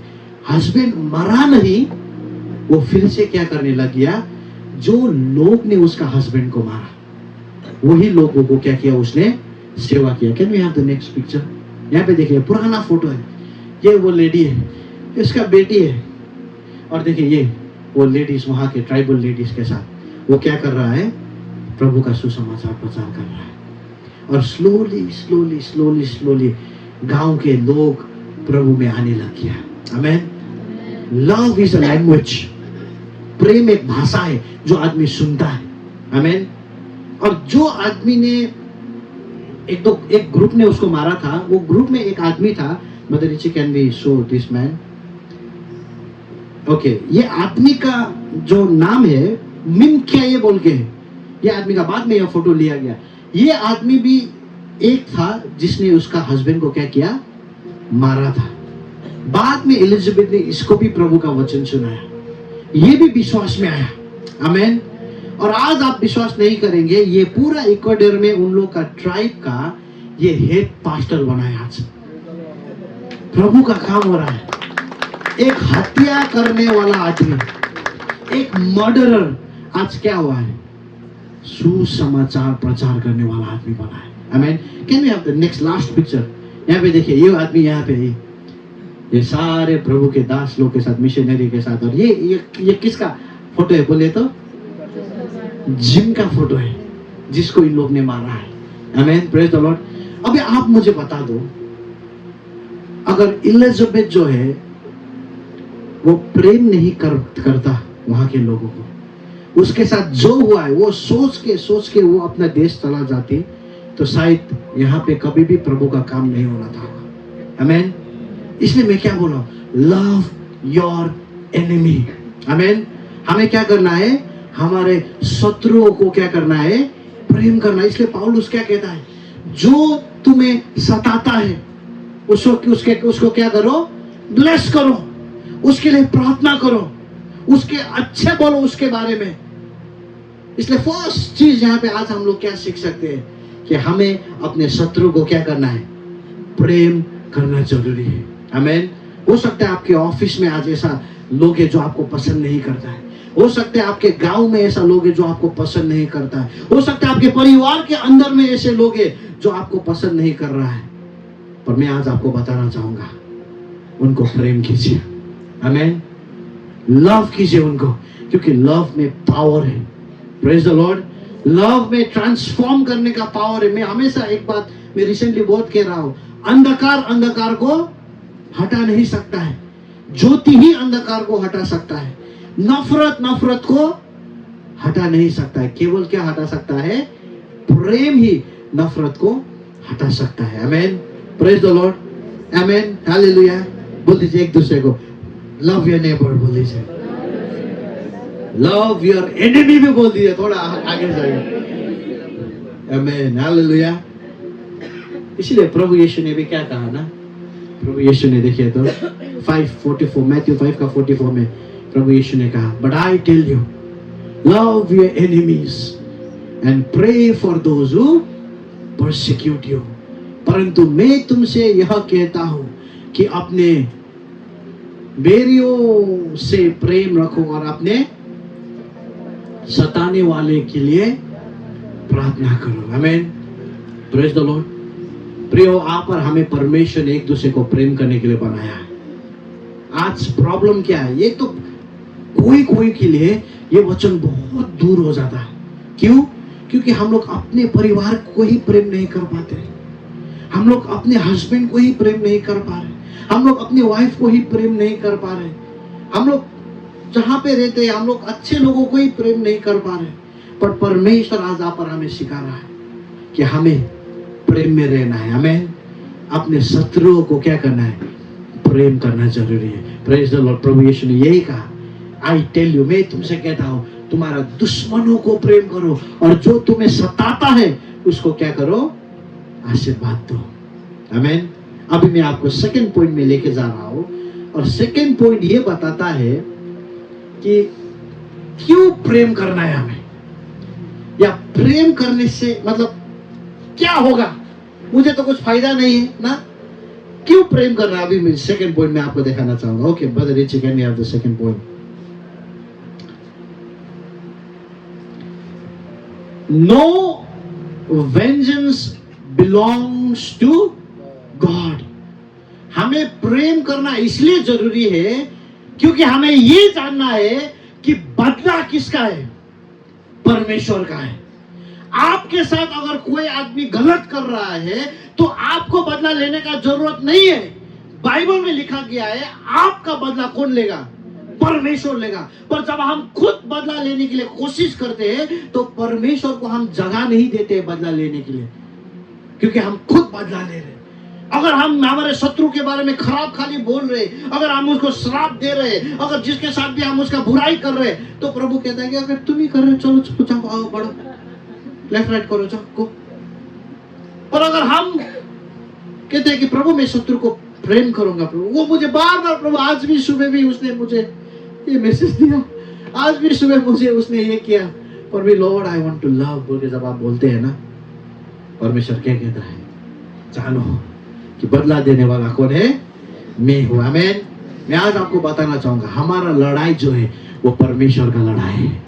A: हस्बैंड मरा नहीं, वो फिर से क्या करने लग गया? जो लोग ने उसका हस्बैंड को मारा, वही लोगों को क्या किया? उसने सेवा किया। Can we have the next picture? यहाँ पे देखिए, पुराना फोटो है। ये वो लेडी है, इसका बेटी है। और देखिए ये वो लेडीज, वहां के ट्राइबल लेडीज के साथ वो क्या कर रहा है? प्रभु का सुसमाचार प्रचार कर रहा है। और स्लोली स्लोली स्लोली स्लोली गांव के लोग प्रभु में आने लग गया। Amen. Love is a language. प्रेम एक भाषा है जो आदमी सुनता है। आमेन। और जो आदमी ने एक ग्रुप ने उसको मारा था, वो ग्रुप में एक आदमी था। Mother Richie, can we show this man? Okay, ये आदमी का जो नाम है मिमक्या ये बोल के है। ये आदमी का बाद में यह फोटो लिया गया। ये आदमी भी एक था जिसने उसका हस्बैंड को क्या किया? मारा था। बाद में एलिजाबेथ ने इसको भी प्रभु का वचन सुनाया, ये भी विश्वास में आया। आमेन। और आज आप विश्वास नहीं करेंगे, ये पूरा इक्वाडोर में उन लोग का ट्राइब का ये हेड पास्टर बना है। आज प्रभु का काम हो रहा है। एक हत्या करने वाला आदमी, एक मर्डरर, आज क्या हुआ है? सुसमाचार प्रचार करने वाला आदमी बना है। Amen. Can we have the next last picture? यहाँ पे देखिए, ये आदमी यहाँ पे, ये सारे प्रभु के दास लोग के साथ, मिशनरी के साथ। और ये किसका फोटो है बोले तो? जिम का फोटो है, जिसको इन लोग ने मारा है। आमेन। Praise the Lord. अभी आप मुझे बता दो, अगर एलिजाबेथ जो है वो प्रेम नहीं करता वहां के लोगों को, उसके साथ जो हुआ है वो सोच के वो अपना देश चला जाती, तो शायद यहाँ पे कभी भी प्रभु का काम नहीं होना था। आमेन। इसलिए मैं क्या बोला, लव योर एनिमी। आमेन। हमें क्या करना है? हमारे शत्रुओं को क्या करना है? प्रेम करना। इसलिए पौलुस क्या कहता है, जो तुम्हें सताता है उसको क्या करो? ब्लेस करो, उसके लिए प्रार्थना करो, उसके अच्छे बोलो उसके बारे में। इसलिए फर्स्ट चीज यहाँ पे आज हम लोग क्या सीख सकते हैं कि हमें अपने शत्रु को क्या करना है? प्रेम करना जरूरी है। आमेन। हो सकता है आपके ऑफिस में आज ऐसा लोग है जो आपको पसंद नहीं करता है। हो सकता है आपके गांव में ऐसा लोग है जो आपको पसंद नहीं करता है। हो सकता है आपके परिवार के अंदर में ऐसे लोग है जो आपको पसंद नहीं कर रहा है। पर मैं आज आपको बताना चाहूंगा, उनको प्रेम कीजिए। आमेन। लव कीजिए उनको, क्योंकि लव में पावर है। Praise the Lord. लव में ट्रांसफॉर्म करने का पावर है। मैं हमेशा एक बात मैं रिसेंटली बहुत कह रहा हूं, अंधकार को हटा नहीं सकता है, ज्योति ही अंधकार को हटा सकता है। नफरत को हटा नहीं सकता है। केवल क्या हटा सकता है? प्रेम ही नफरत को हटा सकता है। Amen. Praise the Lord. Amen. Hallelujah. बोल दीजिए एक दूसरे को, लव योर नेबर बोल दीजिए। लव योर एनिमी भी बोल दीजिए, थोड़ा आगे जाइए। आमेन। हालेलुया। इसलिए प्रभु यीशु ने भी क्या कहा ना, प्रभु यीशु ने देखिए तो 5:44, मैथ्यू 5 का 44 में प्रभु यीशु ने कहा, but I tell you love your enemies and pray for those who persecute you। परंतु मैं तुमसे यह कहता हूं कि अपने बैरियों से प्रेम रखो और अपने सताने वाले के लिए प्रार्थना करो। आमेन। Praise the Lord. प्रियो, आप और हमें परमेश्वर ने एक दूसरे को प्रेम करने के लिए बनाया है। आज प्रॉब्लम क्या है? ये तो कोई के लिए ये वचन बहुत दूर हो जाता है। क्यों? क्योंकि हम लोग अपने परिवार को ही प्रेम नहीं कर पाते, हम लोग अपने हस्बैंड को ही प्रेम नहीं कर पा रहे, हम लोग अपनी वाइफ को ही प्रेम नहीं कर पा रहे, हम लोग जहां पे रहते हैं हम लोग अच्छे लोगों को ही प्रेम नहीं कर पा रहे। पर परमेश्वर आज आप और हमें सिखा रहा है कि हमें प्रेम में रहना है। हमें अपने शत्रुओं को क्या करना है? प्रेम करना जरूरी है। Praise the Lord. प्रभु यीशु ने यही कहा, आई टेल यू, मैं तुमसे कहता हूं, तुम्हारा दुश्मनों को प्रेम करो और जो तुम्हें सताता है उसको क्या करो? आशीर्वाद दो। आमेन। अभी मैं आपको सेकंड पॉइंट में लेके जा रहा हूं, और सेकंड पॉइंट ये बताता है कि क्यों प्रेम करना है हमें, या प्रेम करने से मतलब क्या होगा? मुझे तो कुछ फायदा नहीं है ना, क्यों प्रेम करना है? अभी मैं सेकंड पॉइंट में आपको दिखाना चाहूंगा। Okay brother Richie, can we have the second point? No vengeance belongs to God. हमें प्रेम करना इसलिए जरूरी है क्योंकि हमें ये जानना है कि बदला किसका है? परमेश्वर का है। आपके साथ अगर कोई आदमी गलत कर रहा है तो आपको बदला लेने का जरूरत नहीं है। बाइबल में लिखा गया है आपका बदला कौन लेगा? परमेश्वर लेगा। पर जब हम खुद बदला लेने के लिए कोशिश करते हैं तो परमेश्वर को हम जगह नहीं देते बदला लेने के लिए, क्योंकि हम खुद बदला ले रहे। अगर हम हमारे शत्रु के बारे में खराब खाली बोल रहे, अगर हम उसको श्राप दे रहे, अगर जिसके साथ भी हम उसका बुराई कर रहे, तो प्रभु कहता है कि अगर तुम ही कर रहे चलो चलो जाओ, आओ बढ़ो, लेफ्ट राइट करो, जाओ को। और अगर हम कहते हैं कि प्रभु मैं शत्रु को प्रेम करूंगा प्रभु। वो मुझे बार बार प्रभु, आज भी सुबह भी उसने मुझे ये मैसेज दिया, आज भी सुबह मुझे उसने ये किया, पर भी Lord I want to love बोल के जब आप बोलते हैं ना, परमेश्वर क्या कहता है, जानो कि बदला देने वाला कौन है, मैं हूं। आमीन। मैं आज आपको बताना चाहूंगा, हमारा लड़ाई जो है वो परमेश्वर का लड़ाई है।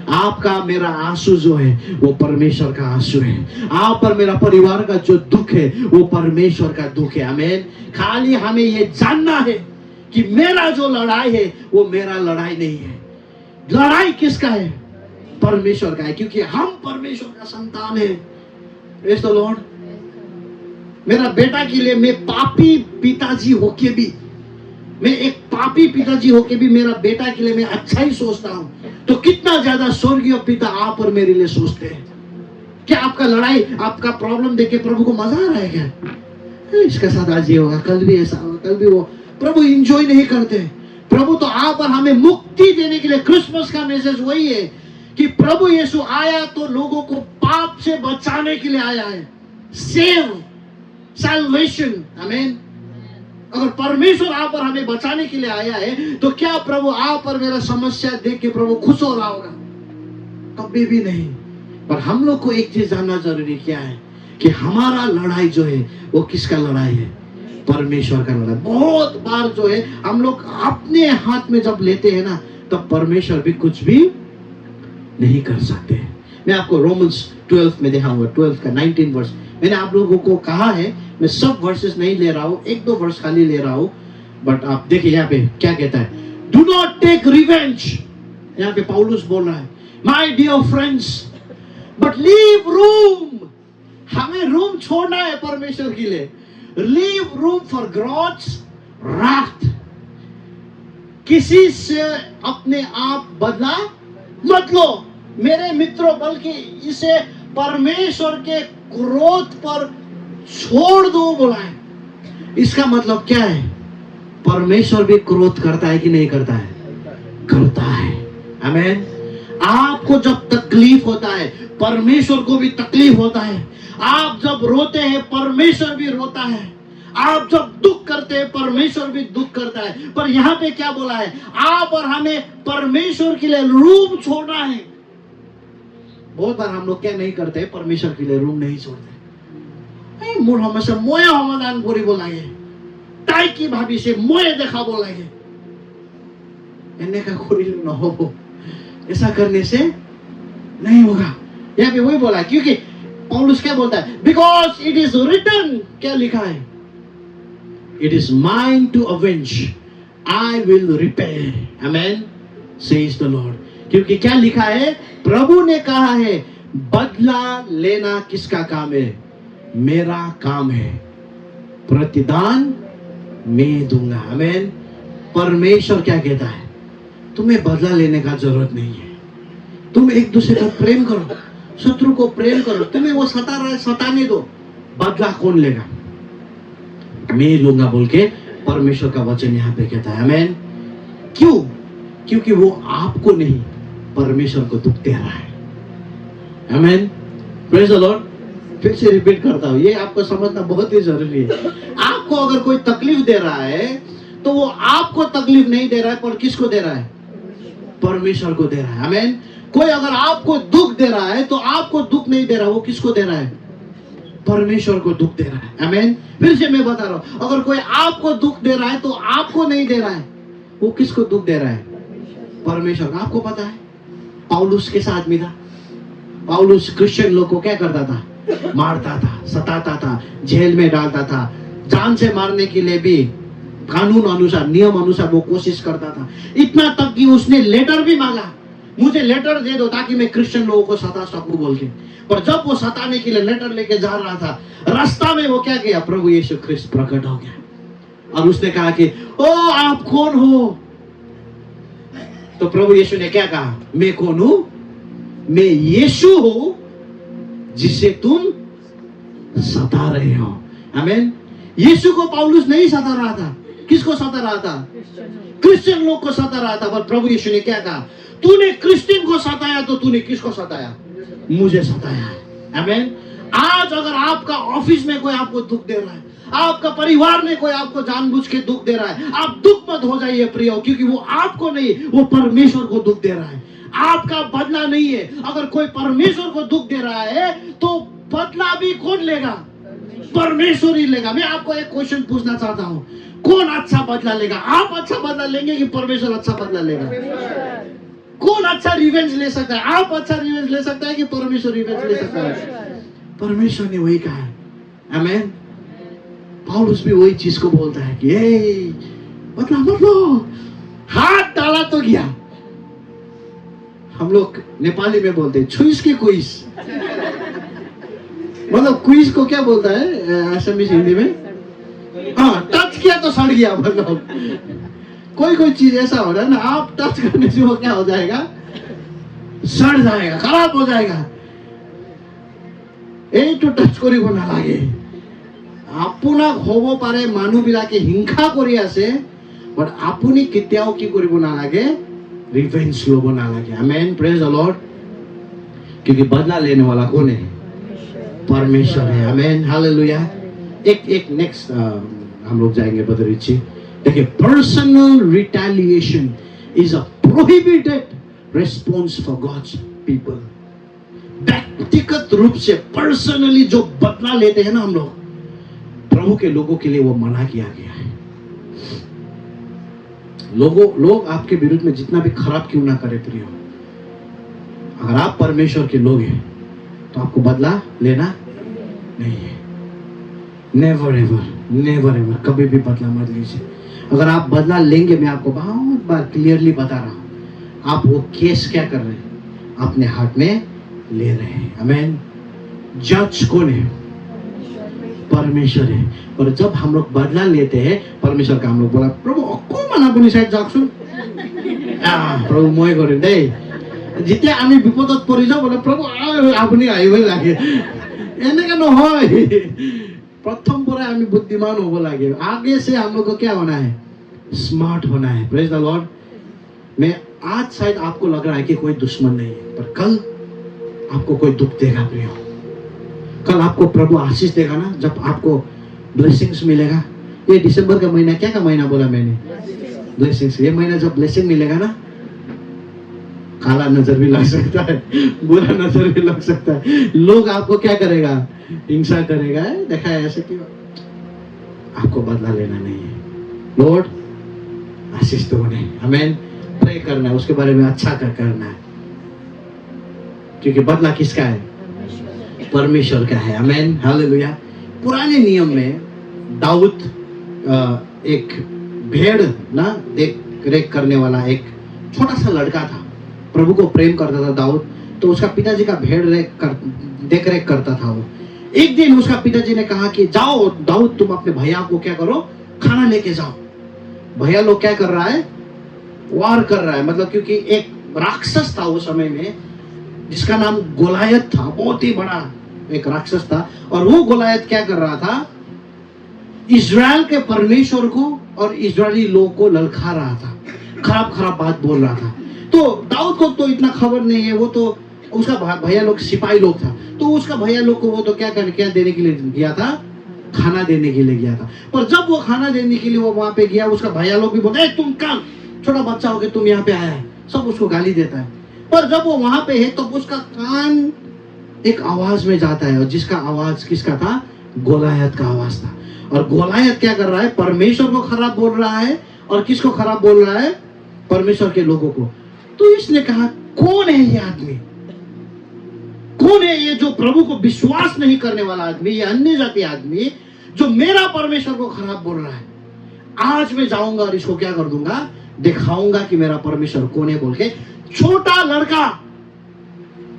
A: आपका मेरा आंसू जो है वो परमेश्वर का आंसू है। आप पर मेरा परिवार का जो दुख है वो परमेश्वर का दुख है। आमीन। खाली हमें ये जानना है कि मेरा जो लड़ाई है वो मेरा लड़ाई नहीं है। लड़ाई किसका है? परमेश्वर का है, क्योंकि हम परमेश्वर का संतान है। Praise the Lord. मेरा बेटा के लिए मैं पापी पिताजी होके भी, मैं एक पापी पिताजी होके भी मेरा बेटा के लिए मैं अच्छा ही सोचता हूं, तो कितना ज्यादा स्वर्गीय पिता आप और मेरे लिए सोचते हैं। क्या आपका लड़ाई, आपका प्रॉब्लम देख के प्रभु को मजा आ रहा है क्या? इसके साथ आज ये होगा, कल भी ऐसा होगा, कल भी वो। प्रभु इंजॉय नहीं करते। प्रभु तो आप और हमें मुक्ति देने के लिए, क्रिसमस का मैसेज वही है कि प्रभु यीशु आया तो लोगों को पाप से बचाने के लिए आया है। Save, salvation. आमीन। अगर परमेश्वर आप और हमें बचाने के लिए आया है तो क्या प्रभु आप और मेरा समस्या देख के प्रभु खुश हो रहा होगा? कभी भी नहीं। पर हम लोग को एक चीज जानना जरूरी क्या है कि हमारा लड़ाई जो है वो किसका लड़ाई है? परमेश्वर का लड़ाई। बहुत बार जो है हम लोग अपने हाथ में जब लेते हैं ना, तब परमेश्वर भी कुछ भी नहीं कर सकते। मैं आपको रोमन्स 12 में दिखाऊंगा, 12 का 19 वर्ष। मैंने आप लोगों को कहा है, मैं सब वर्सेस नहीं ले रहा हूं, एक दो वर्ष खाली ले रहा हूं, बट आप देखिए यहाँ पे क्या कहता है, डू नॉट टेक रिवेंज। यहाँ पे पौलुस बोल रहा है, my dear friends, but leave room. हमें रूम छोड़ना है परमेश्वर के लिए। Leave room for God's wrath. किसी से अपने आप बदला मत लो मेरे मित्रों, बल्कि इसे परमेश्वर के क्रोध पर छोड़ दो बोला है। इसका मतलब क्या है? परमेश्वर भी क्रोध करता है कि नहीं करता है? करता है। आमीन। आपको जब तकलीफ होता है, परमेश्वर को भी तकलीफ होता है। आप जब रोते हैं, परमेश्वर भी रोता है। आप जब दुख करते हैं, परमेश्वर भी दुख करता है। पर यहाँ पे क्या बोला है? आप और हमें परमेश्वर के लिए रूम छोड़ना है। बहुत बार हम लोग क्या नहीं करते, परमेश्वर के लिए रूम नहीं छोड़ते। मोर हमेशा मोये समाधान करिब लागे, ताई की भाभी से मोये देखाबो लागे, এনেকা করিলে নহব, ऐसा करने से नहीं होगा। यहाँ पे वही बोला, क्योंकि पौलुस क्या बोलता है? Because it is written. क्या लिखा है? It is mine to avenge, I will repair. Amen, says the Lord. क्योंकि क्या लिखा है? प्रभु ने कहा है, बदला लेना किसका काम है? मेरा काम है, प्रतिदान मैं दूंगा। आमीन। परमेश्वर क्या कहता है? तुम्हें बदला लेने का जरूरत नहीं है। तुम एक दूसरे को प्रेम करो, शत्रु को प्रेम करो। तुम्हें वो सता रहा है, सताने दो। बदला कौन लेगा? मैं लूंगा बोल के परमेश्वर का वचन यहाँ पे कहता है। आमीन। क्यों? क्योंकि वो आपको नहीं, परमेश्वर को दुख दे रहा है। आमीन। Praise the Lord. फिर से रिपीट करता हूं, ये आपको समझना बहुत ही जरूरी है। आपको अगर कोई तकलीफ दे रहा है तो वो आपको तकलीफ नहीं दे रहा है, पर किसको दे रहा है? परमेश्वर को दे रहा है। आमीन। कोई अगर आपको दुख दे रहा है तो आपको दुख नहीं दे रहा, वो किसको दे रहा है? परमेश्वर को दुख दे रहा है। आमीन। फिर से मैं बता रहा हूं, अगर कोई आपको दुख दे रहा है तो आपको नहीं दे रहा है, वो किसको दुख दे रहा है? परमेश्वर को। आपको पता है पौलुस कैसा आदमी था? पौलुस क्रिश्चियन लोग को क्या करता था? मारता था, सताता था, जेल में डालता था। जान से मारने के लिए भी कानून अनुसार, नियम अनुसार वो कोशिश करता था। इतना तक कि उसने लेटर भी मांगा, मुझे लेटर दे दो ताकि मैं क्रिश्चियन लोगों को सता सकूं बोल के। पर जब वो सताने के लिए लेटर लेके जा रहा था, रास्ता में वो क्या किया? प्रभु यीशु ख्रिस्त प्रकट हो गया और उसने कहा कि ओ आप कौन हो? तो प्रभु यीशु ने क्या कहा? मैं कौन हूं? मैं यीशु हूं जिसे तुम सता रहे हो। आमीन। यीशु को पौलुस नहीं सता रहा था। किसको सता रहा था? क्रिश्चियन लोग को सता रहा था। पर प्रभु यीशु ने क्या कहा? तूने क्रिश्चियन को सताया तो तूने किसको सताया? मुझे सताया है। आमीन। आज अगर आपका ऑफिस में कोई आपको दुख दे रहा है, आपका परिवार में कोई आपको जानबूझ के दुख दे रहा है, आप दुख मत हो जाइए प्रिय, क्योंकि वो आपको नहीं, वो परमेश्वर को दुख दे रहा है। आपका बदला नहीं है। अगर कोई परमेश्वर को दुख दे रहा है तो बदला भी कौन लेगा? परमेश्वर ही लेगा। मैं आपको एक क्वेश्चन पूछना चाहता हूँ, कौन अच्छा बदला लेगा? आप अच्छा बदला लेंगे कि परमेश्वर अच्छा बदला लेगा? कौन अच्छा रिवेंज ले सकता है? आप अच्छा रिवेंज ले सकता है कि परमेश्वर रिवेंज ले सकता है? परमेश्वर ने वही कहा है। आमीन। पौलुस भी वही चीज को बोलता है कि ए बदला मत लो, हाथ डाला तो गया। हम लोग नेपाली में बोलते हैं छुइस के कुइस। मतलब क्विज को क्या बोलता है असमीज हिंदी में? हाँ, टच किया तो सड़ गया। मतलब कोई चीज ऐसा हो रहा है ना, आप टच करने से वो क्या हो जाएगा? सड़ जाएगा, खराब हो जाएगा। এই তো টাচ কৰিব নালাগে। আপোনাক হ'ব পাৰে মানুহবিলাকে হিংসা কৰি আছে, বাট আপুনি কেতিয়াও কি কৰিব নালাগে? रिवेंज ল'ব নালাগে। आमेन, प्रेज द लॉर्ड। क्योंकि बदला लेने वाला कौन है? परमेश्वर है। आमेन, हालेलुया। एक नेक्स्ट हम लोग जाएंगे ब्रदर रिची। देखिए, personal retaliation is a prohibited response for God's people. व्यक्तिगत रूप से पर्सनली जो बदला लेते हैं ना हम लोग, प्रभु के लोगों के लिए वो मना किया गया है। लोग आपके विरुद्ध में जितना भी खराब क्यों ना करे प्रियो, अगर आप परमेश्वर के लोग हैं तो आपको बदला लेना नहीं है। नेवर एवर कभी भी बदला मत लीजिए। अगर आप बदला लेंगे, मैं आपको बहुत बार क्लियरली बता रहा हूं, आप वो केस क्या कर रहे हैं? अपने हाथ में ले रहे हैं। आमीन। जज कौन है? परमेश्वर है। और जब हम लोग बदला लेते हैं परमेश्वर का, हम लोग बोला प्रभु অকমান আপুনি সাইড যাওকচোন, प्रभु মই কৰিম দেই। যেতিয়া আমি বিপদত পৰি যাওঁ বলে प्रभु আপুনি আহিবই লাগে। এনেকা নহয়। प्रथम पर हमें बुद्धिमान होना लगे। आगे से हम लोग को क्या होना है? स्मार्ट होना है। Praise the Lord. मैं आज शायद आपको लग रहा है कि कोई दुश्मन नहीं है, पर कल आपको कोई दुख देगा प्रियो। कल आपको प्रभु आशीष देगा ना, जब आपको ब्लेसिंग्स मिलेगा। ये दिसंबर का महीना क्या का महीना बोला मैंने? ब्लेसिंग्स। ये महीना जब ब्लेसिंग मिलेगा ना, काला नजर भी लग सकता है, बुरा नजर भी लग सकता है। लोग आपको क्या करेगा? हिंसा करेगा। देखा है ऐसे क्यों? आपको बदला लेना नहीं है। लॉर्ड आशीष दो उन्हें। आमीन। प्रे करना है, उसके बारे में अच्छा करना है, क्योंकि बदला किसका है? परमेश्वर का है। आमीन, हालेलुया। पुराने नियम में दाऊद एक भेड़ ना देख रेख करने वाला एक छोटा सा लड़का था। प्रभु को प्रेम करता था दाऊद, तो उसका पिताजी का भेड़ देख रेख करता था वो। एक दिन उसका पिताजी ने कहा कि जाओ दाऊद, तुम अपने भैया को क्या करो? खाना लेके जाओ। भैया लोग क्या कर रहा है? वार कर रहा है। मतलब क्योंकि एक राक्षस था उस समय में जिसका नाम गोलायत था, बहुत ही बड़ा एक राक्षस था। और वो गोलायत क्या कर रहा था? इजराइल के परमेश्वर को और इजरायली लोगों को ललका रहा था, खराब बात बोल रहा था। तो दाऊद को तो इतना खबर नहीं है, वो तो उसका भैया लोग सिपाही लोग था, तो उसका भैया लोग को वो तो क्या देने के लिए गया था? खाना देने के लिए गया था। पर जब वो खाना देने के लिए वो वहां पे गया, उसका भैया लोग भी बोलते तुम कम छोटा बच्चा हो के तुम यहाँ पे आया है, सब उसको गाली देता है। पर जब वो वहां पे है तो उसका कान एक आवाज में जाता है, और जिसका आवाज किसका था? गोलायत का आवाज था। और गोलायत क्या कर रहा है? परमेश्वर को खराब बोल रहा है। और किसको खराब बोल रहा है? परमेश्वर के लोगों को। तो इसने कहा कौन है ये आदमी? कौन है ये जो प्रभु को विश्वास नहीं करने वाला आदमी, ये अन्य जाति आदमी जो मेरा परमेश्वर को खराब बोल रहा है? आज मैं जाऊंगा और इसको क्या कर दूंगा? दिखाऊंगा कि मेरा परमेश्वर कौन है बोल के। छोटा लड़का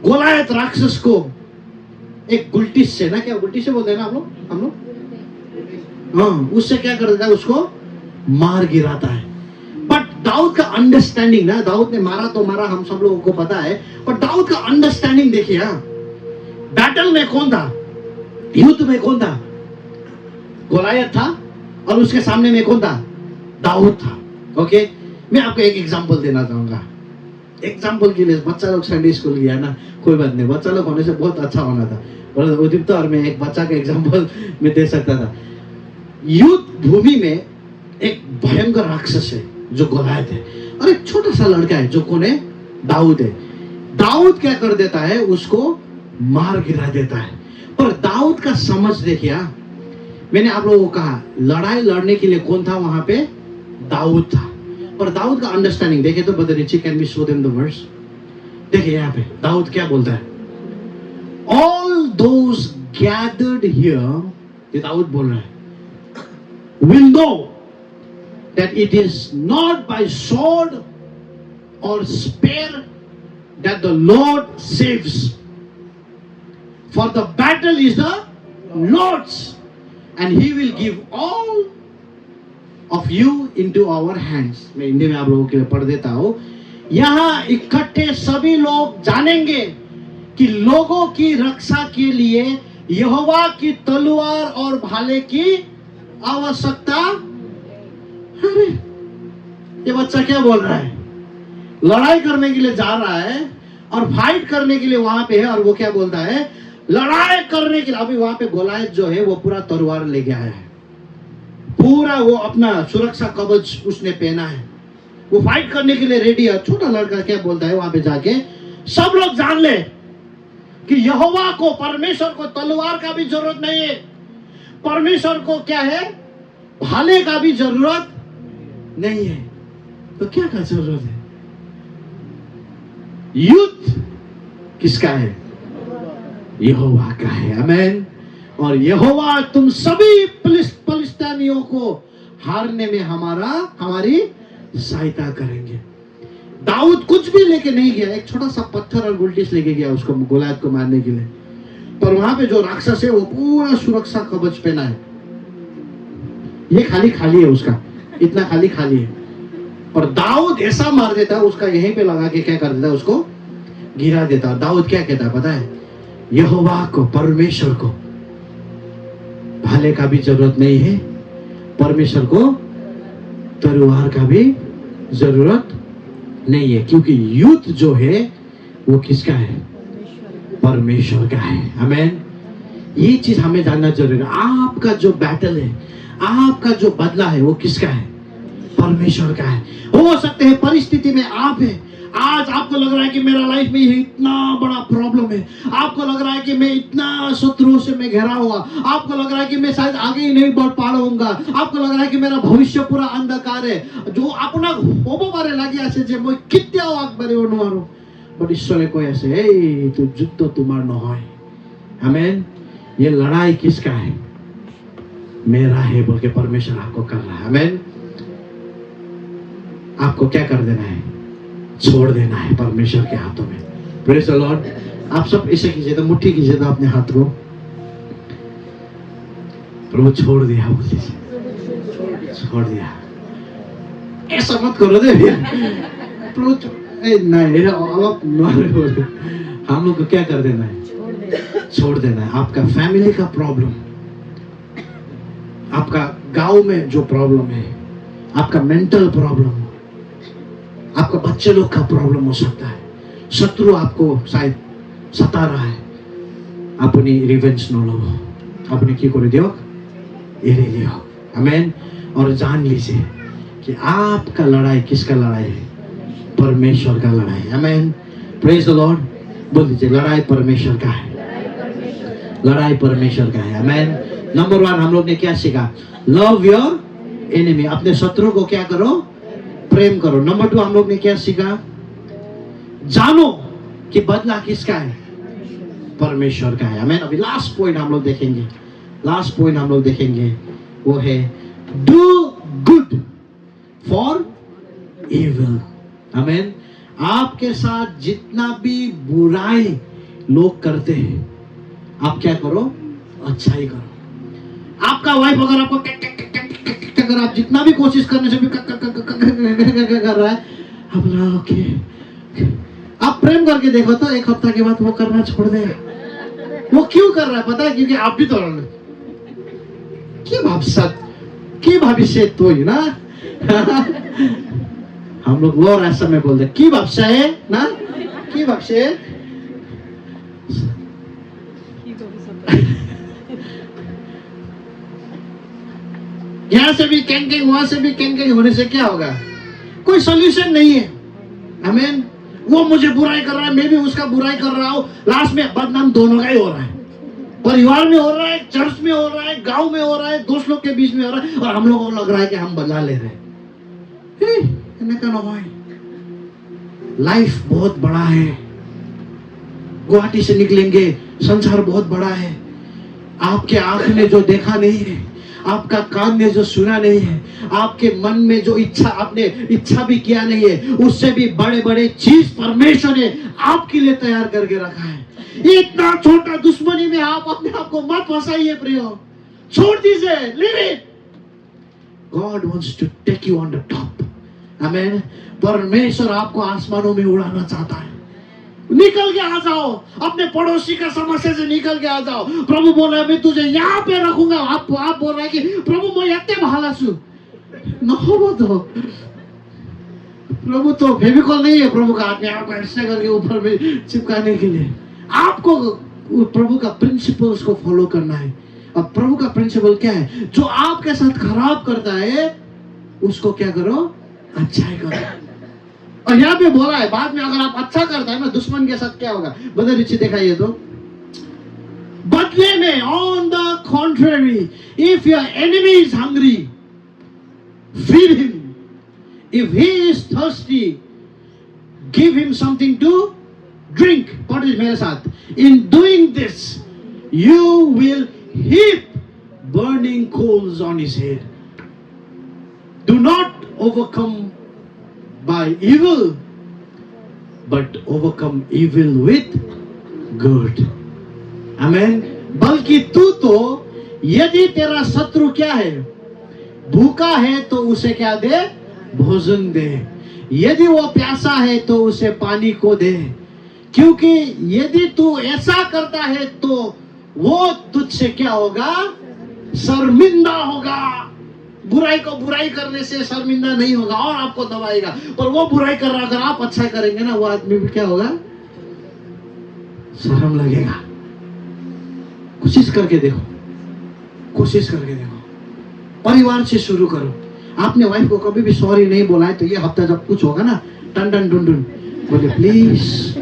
A: गोलायत राक्षस को एक गुलटी से ना, क्या गुलटी से बोलते हैं ना हम लोग हाँ, उससे क्या कर देता है? उसको मार गिराता है। बट दाऊद का अंडरस्टैंडिंग ना, दाऊद ने मारा तो मारा, हम सब लोगों को पता है, पर दाऊद का अंडरस्टैंडिंग देखिए। बैटल में कौन था? युद्ध में कौन था? गोलायत था, और उसके सामने में कौन था? दाऊद था। ओके, मैं आपको एक एग्जांपल देना चाहूंगा। एग्जांपल के लिए बच्चा लोग संडे स्कूल गया ना, कोई बात नहीं, बच्चा लोग होने से बहुत अच्छा होना था। और उदिप्त और मैं एक बच्चा का एग्जांपल में दे सकता था। युद्ध भूमि में एक भयंकर राक्षस है जो गोलायत है, और एक छोटा सा लड़का है जो कौन है? दाऊद है। दाऊद क्या कर देता है? उसको मार गिरा देता है। पर दाऊद का समझ देखिए, मैंने आप लोगों को कहा लड़ाई लड़ने के लिए कौन था वहां पे? दाऊद था। पर दाऊद का अंडरस्टैंडिंग देखे तो brother Richie, can be show them the verse? देखिए यहाँ पे दाऊद क्या बोलता है? ऑल दोज गैदर्ड हियर, ये दाऊद बोल रहा है, will know that it is not by sword और spear that the Lord saves, for the battle is the Lord's and he will give all of you into our hands. मैं हिंदी में आप लोगों के लिए पढ़ देता हूं। यहां इकट्ठे सभी लोग जानेंगे कि लोगों की रक्षा के लिए यहोवा की तलवार और भाले की आवश्यकता। अरे ये बच्चा क्या बोल रहा है? लड़ाई करने के लिए जा रहा है और फाइट करने के लिए वहां पे है, और वो क्या बोलता है? लड़ाई करने के लिए। अभी वहां पे गोलायत जो है वो पूरा तलवार लेके आया है, पूरा वो अपना सुरक्षा कवच उसने पहना है, वो फाइट करने के लिए रेडी है। छोटा लड़का क्या बोलता है वहां पे जाके? सब लोग जान ले कि यहोवा को, परमेश्वर को तलवार का भी जरूरत नहीं है, परमेश्वर को क्या है? भाले का भी जरूरत नहीं है। तो क्या का जरूरत है? युद्ध किसका है? यहोवा का है। आमीन। और यहोवा तुम सभी फिलिस्तीनियों को हारने में हमारी सहायता करेंगे। दाऊद कुछ भी लेके नहीं गया, एक छोटा सा पत्थर और गुलटिस लेके गया उसको, गोलायत को मारने के लिए। पर वहां पे जो राक्षस है वो पूरा सुरक्षा कवच पहना है, ये खाली खाली है, उसका इतना खाली खाली है। पर दाऊद ऐसा मार देता है, उसका यहीं पे लगा के क्या कर देता है? उसको गिरा देता है। दाऊद क्या कहता है पता है? यहोवा को, परमेश्वर को भाले का भी जरूरत नहीं है, परमेश्वर को तलवार का भी जरूरत नहीं है, क्योंकि युद्ध जो है वो किसका है? परमेश्वर का है। आमीन। ये चीज हमें जानना जरूरी है। आपका जो बैटल है, आपका जो बदला है, वो किसका है? परमेश्वर का है। हो सकते हैं परिस्थिति में आप है, आज आपको लग रहा है कि मेरा लाइफ में ये इतना बड़ा प्रॉब्लम है, आपको लग रहा है कि मैं इतना शत्रुओं से मैं घिरा हुआ, आपको लग रहा है कि मैं शायद आगे ही नहीं बढ़ पाऊंगा, आपको लग रहा है कि मेरा भविष्य पूरा अंधकार है, जो अपना होबो बारे लगी ऐसे जे मैं कितना आग बारे অনুমাৰো। बट ईश्वर को ऐसे ए तो युद्ध तुम्हारा न হয়। आमीन। ये लड़ाई किसका है? मेरा है बोल के परमेश्वर आपको कर रहा है। आमीन। आपको क्या कर देना है? छोड़ देना है परमेश्वर के हाथों में। Praise the Lord. आप सब ऐसे कीजिए तो, मुट्ठी कीजिए तो अपने हाथ को, प्रभु छोड़ दिया बोल दीजिए, छोड़ दिया। ऐसा मत करो दे प्रभु नहीं, हम लोग को क्या कर देना है? छोड़ देना है। आपका फैमिली का प्रॉब्लम, आपका गांव में जो प्रॉब्लम है, आपका मेंटल प्रॉब्लम, आपका बच्चे लोग का प्रॉब्लम हो सकता है, शत्रु आपको शायद सता रहा है, अपनी रिवेंज न लो, अपने की करे दियो एरे लियो। आमीन। और जान लीजिए कि आपका लड़ाई किसका लड़ाई है? परमेश्वर का लड़ाई। आमीन। Praise the Lord. बोल दीजिए लड़ाई परमेश्वर का है, लड़ाई परमेश्वर का है। आमीन। नंबर 1 हम लोग ने क्या सीखा? लव योर एनिमी, अपने शत्रु को क्या करो? प्रेम करो। नंबर 2 हम लोग ने क्या सीखा? जानो कि बदला किसका है? परमेश्वर का है। आमीन। अभी लास्ट पॉइंट हम लोग देखेंगे, लास्ट पॉइंट हम लोग देखेंगे वो है डू गुड फॉर इविल। आमीन। आपके साथ जितना भी बुराई लोग करते हैं, आप क्या करो? अच्छाई करो। आपका वाइफ अगर आपको अगर आप जितना भी कोशिश करने से भी कर रहा है, आप ओके, आप प्रेम करके देखो तो एक हफ्ता के बाद वो करना छोड़ देगा। वो क्यों कर रहा है पता है? क्योंकि आप भी तो की भविष्य तो ही ना हम लोग वो रास्ता में बोलते की भविष्य है ना, की भविष्य यहां से भी कैंकिंग, वहां से भी कैंकिंग होने से क्या होगा? कोई सॉल्यूशन नहीं है। आमीन। वो मुझे बुराई कर रहा है, मैं भी उसका बुराई कर रहा हूं, लास्ट में बदनाम दोनों का ही हो रहा है। परिवार में हो रहा है, चर्च में हो रहा है, गांव में हो रहा है, दोस्त लोग के बीच में हो रहा है, और हम लोगों को लग रहा है कि हम बदला ले रहे हैं। लाइफ बहुत बड़ा है। गुवाहाटी से निकलेंगे, संसार बहुत बड़ा है। आपके आंख ने जो देखा नहीं है, आपका कान ने जो सुना नहीं है, आपके मन में जो इच्छा आपने इच्छा भी किया नहीं है, उससे भी बड़े बड़े चीज परमेश्वर ने आपके लिए तैयार करके रखा है। इतना छोटा दुश्मनी में आप अपने आप को मत फंसाइए प्रियो, छोड़ दीजिए, leave it. God wants to take you on the top. Amen. परमेश्वर आपको आसमानों में उड़ाना चाहता है। निकल के आ जाओ, अपने पड़ोसी का समस्या से निकल के आ जाओ। प्रभु बोल रहा है मैं तुझे यहाँ पे रखूंगा। आप बोल रहे हैं कि प्रभु मैं इतने भाला छु न हो, तो प्रभु तो फेविकॉल नहीं है प्रभु का हाथ में आपको ऐसे करके ऊपर में चिपकाने के लिए। आपको प्रभु का प्रिंसिपल्स को फॉलो करना है। अब प्रभु का प्रिंसिपल क्या है? जो आपके साथ खराब करता है उसको क्या करो? अच्छा करो। और यहाँ पे बोला है बाद में अगर आप अच्छा करता है ना, दुश्मन के साथ क्या होगा? बदल नीचे दिखाइए तो, बदले में on the contrary if your enemy is hungry feed him, if he is thirsty give him something to drink. पढ़िए मेरे साथ, in doing this you will heap burning coals on his head. Do not overcome by evil, but overcome evil with good. Amen. बल्कि तू तो यदि तेरा शत्रु क्या है? भूखा है तो उसे क्या दे? भोजन दे। यदि वो प्यासा है तो उसे पानी को दे, क्योंकि यदि तू ऐसा करता है तो वो तुझसे क्या होगा? शर्मिंदा होगा। बुराई को बुराई करने से शर्मिंदा नहीं होगा और आपको दबाएगा। पर वो बुराई कर रहा, अगर आप अच्छा करेंगे ना, वो आदमी भी क्या होगा? शर्म लगेगा। कोशिश करके देखो, कोशिश करके देखो। परिवार से शुरू करो। आपने वाइफ को कभी भी सॉरी नहीं बोला है तो ये हफ्ता जब कुछ होगा ना, टन टन टुन टुन बोले प्लीज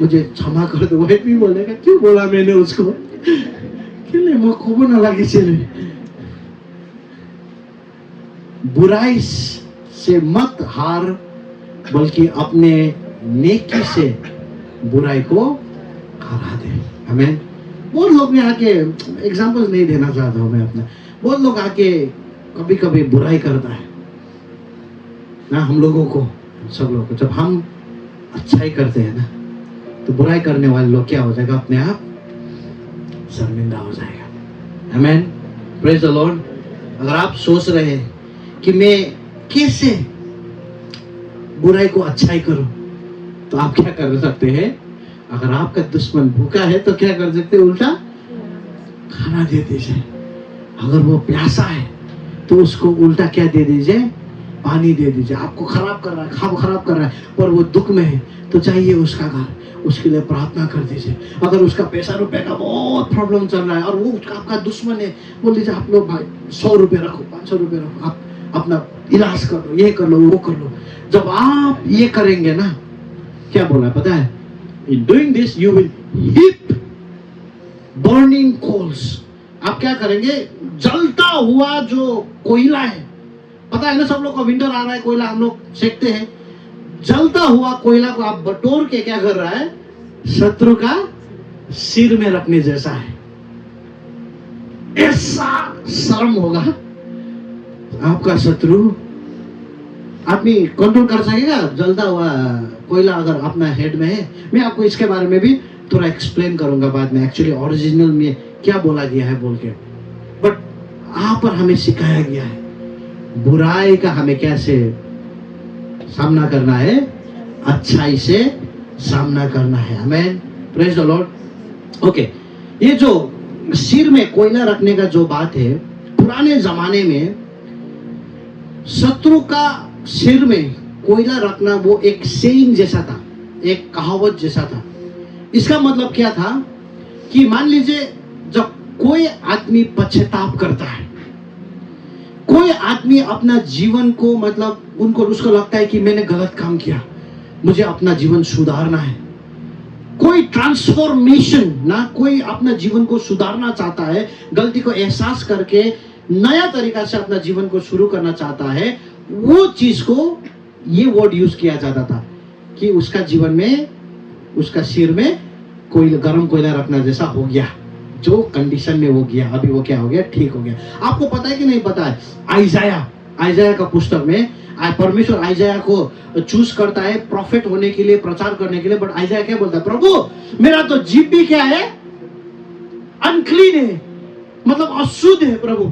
A: मुझे क्षमा कर दो। वाइफ भी बोलेगा क्यों बोला मैंने उसको, क्यों मैं खूब ना लगी चले। बुराई से मत हार, बल्कि अपने नेकी से बुराई को हरा दे। हमें बहुत लोग ने आके, एग्जांपल्स नहीं देना चाहता हूं मैं अपना, बहुत लोग आके कभी कभी बुराई करता है ना हम लोगों को, सब लोगों को। जब हम अच्छाई करते हैं ना तो बुराई करने वाले लोग क्या हो जाएगा? अपने आप शर्मिंदा हो जाएगा। आमीन। Praise the Lord. अगर आप सोच रहे हैं कि मैं कैसे बुराई को अच्छाई करूं, तो आप क्या कर सकते हैं? अगर आपका दुश्मन भूखा है तो क्या कर सकते हैं? उल्टा खाना दे दीजिए। अगर वो प्यासा है तो उसको उल्टा क्या दे दीजिए? पानी दे दीजिए। आपको खराब कर रहा है, खाब खराब कर रहा है, पर वो दुख में है तो चाहिए उसका घर, उसके लिए प्रार्थना कर दीजिए। अगर उसका पैसा रुपए का बहुत प्रॉब्लम चल रहा है और वो आपका दुश्मन है, बोल दीजिए आप लोग भाई 100 रुपए रखो, 500 रुपए रखो, आप अपना इलाज कर लो, ये कर लो, वो कर लो। जब आप ये करेंगे ना, क्या बोला पता है? In doing this you will heap burning coals. आप क्या करेंगे? जलता हुआ जो कोयला है, पता है ना सब लोग को, विंटर आ रहा है, कोयला हम लोग सेकते हैं। जलता हुआ कोयला को आप बटोर के क्या कर रहा है? शत्रु का सिर में रखने जैसा है। ऐसा शर्म होगा आपका शत्रु। आदमी कंट्रोल कर सकेगा जलता हुआ कोयला अगर अपना हेड में है? मैं आपको इसके बारे में भी थोड़ा एक्सप्लेन करूंगा बाद में, एक्चुअली ओरिजिनल में क्या बोला गया है बोल के। बट यहाँ पर हमें सिखाया गया है बुराई का हमें कैसे सामना करना है, अच्छाई से सामना करना है। आमीन। Praise the Lord. ओके, ये जो सिर में कोयला रखने का जो बात है, पुराने जमाने में शत्रु का सिर में कोयला रखना वो एक सेइंग जैसा था, एक कहावत जैसा था। इसका मतलब क्या था कि मान लीजिए जब कोई आदमी पश्चाताप करता है कोई आदमी अपना जीवन को मतलब उसको लगता है कि मैंने गलत काम किया, मुझे अपना जीवन सुधारना है। कोई ट्रांसफॉर्मेशन ना, कोई अपना जीवन को सुधारना चाहता है, गलती को एहसास करके नया तरीका से अपना जीवन को शुरू करना चाहता है, वो चीज को ये वर्ड यूज किया जाता था कि उसका जीवन में, उसका सिर में कोई गर्म कोयला रखना जैसा हो गया। जो कंडीशन में वो गया, अभी वो क्या हो गया, ठीक हो गया। आपको पता है कि नहीं पता है, आइजाया का पुस्तक में परमेश्वर आइजाया को चूज करता है प्रॉफिट होने के लिए, प्रचार करने के लिए। बट आइजाया क्या बोलता है, प्रभु मेरा तो जीभ भी क्या है, अनक्लीन है, मतलब अशुद्ध है प्रभु,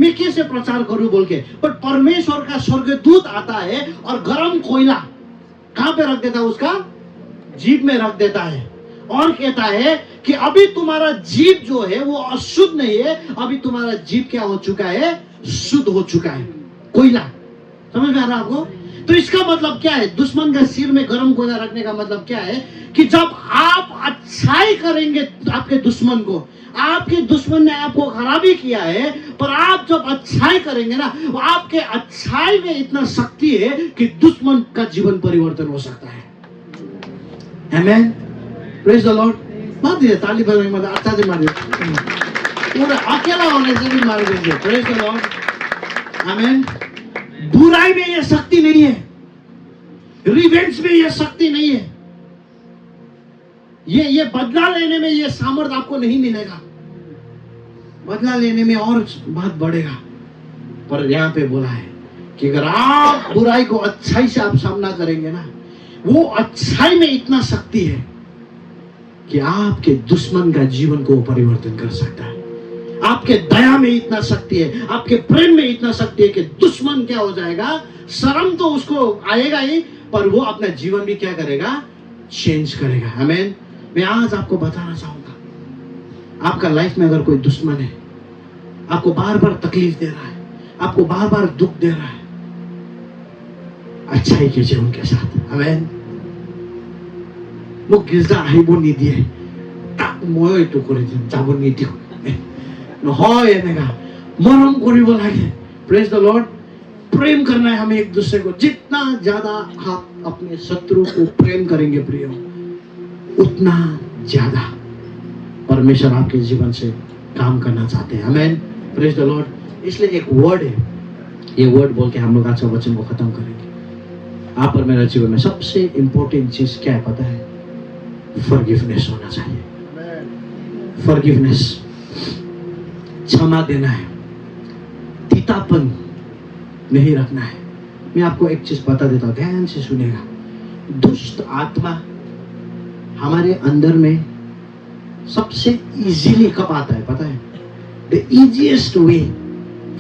A: मैं कैसे प्रचार करूं बोल के। बट परमेश्वर का स्वर्गदूत आता है और गरम कोयला कहां पे रख देता है, उसका जीभ में रख देता है और कहता है कि अभी तुम्हारा जीभ जो है वो अशुद्ध नहीं है, अभी तुम्हारा जीभ क्या हो चुका है, शुद्ध हो चुका है। कोयला, समझ में आ रहा है आपको? तो इसका मतलब क्या है, दुश्मन का सिर में गर्म कोयला रखने का मतलब क्या है कि जब आप अच्छाई करेंगे आपके दुश्मन को, आपके दुश्मन ने आपको खराबी किया है, पर आप जब अच्छाई करेंगे ना, आपके अच्छाई में इतना शक्ति है कि दुश्मन का जीवन परिवर्तन हो सकता है। Amen, praise the Lord. मार दीजिए ताली बजाने मतलब अच्छा से मार दीजिए, पूरा अकेला होने से भी मार दीजिए। Praise the Lord. आमेन। बुराई में यह शक्ति नहीं है, रिवेंज में यह शक्ति नहीं है, ये बदला लेने में यह सामर्थ्य आपको नहीं मिलेगा। बदला लेने में और बात बढ़ेगा, पर यहां पे बोला है कि अगर आप बुराई को अच्छाई से आप सामना करेंगे ना, वो अच्छाई में इतना शक्ति है कि आपके दुश्मन का जीवन को परिवर्तन कर सकता है। आपके दया में इतना शक्ति है, आपके प्रेम में इतना शक्ति है कि दुश्मन क्या हो जाएगा, शर्म तो उसको आएगा ही, पर वो अपना जीवन भी क्या करेगा, चेंज करेगा। आमीन। मैं आज आपको बताना चाहूंगा, आपका लाइफ में अगर कोई दुश्मन है, आपको बार बार तकलीफ दे रहा है, आपको बार बार दुख दे रहा है, अच्छाई कीजिए उनके साथ। आमीन। 뭐 길다 해보니디에 딱 모여 있고 그러지 자본이디 হয় এনেকা মৰম কৰিব লাগে। Praise the Lord. प्रेम करना है हमें एक दूसरे को। जितना ज्यादा आप अपने शत्रु को प्रेम करेंगे प्रिय, उतना ज्यादा परमेश्वर आपके जीवन से काम करना चाहते हैं। आमीन, प्रेज द लॉर्ड। इसलिए एक वर्ड है, ये वर्ड बोल के हम लोग आज का वचन को खत्म करेंगे। आप और मेरा जीवन में सबसे इंपॉर्टेंट चीज क्या है पता है? फॉरगिवनेस होना चाहिए। फॉरगिवनेस, क्षमा देना है, तीतापन नहीं रखना है। मैं आपको एक चीज बता देता हूं, ध्यान से सुनेगा। दुष्ट आत्मा हमारे अंदर में सबसे इजीली कब आता है पता है? The easiest way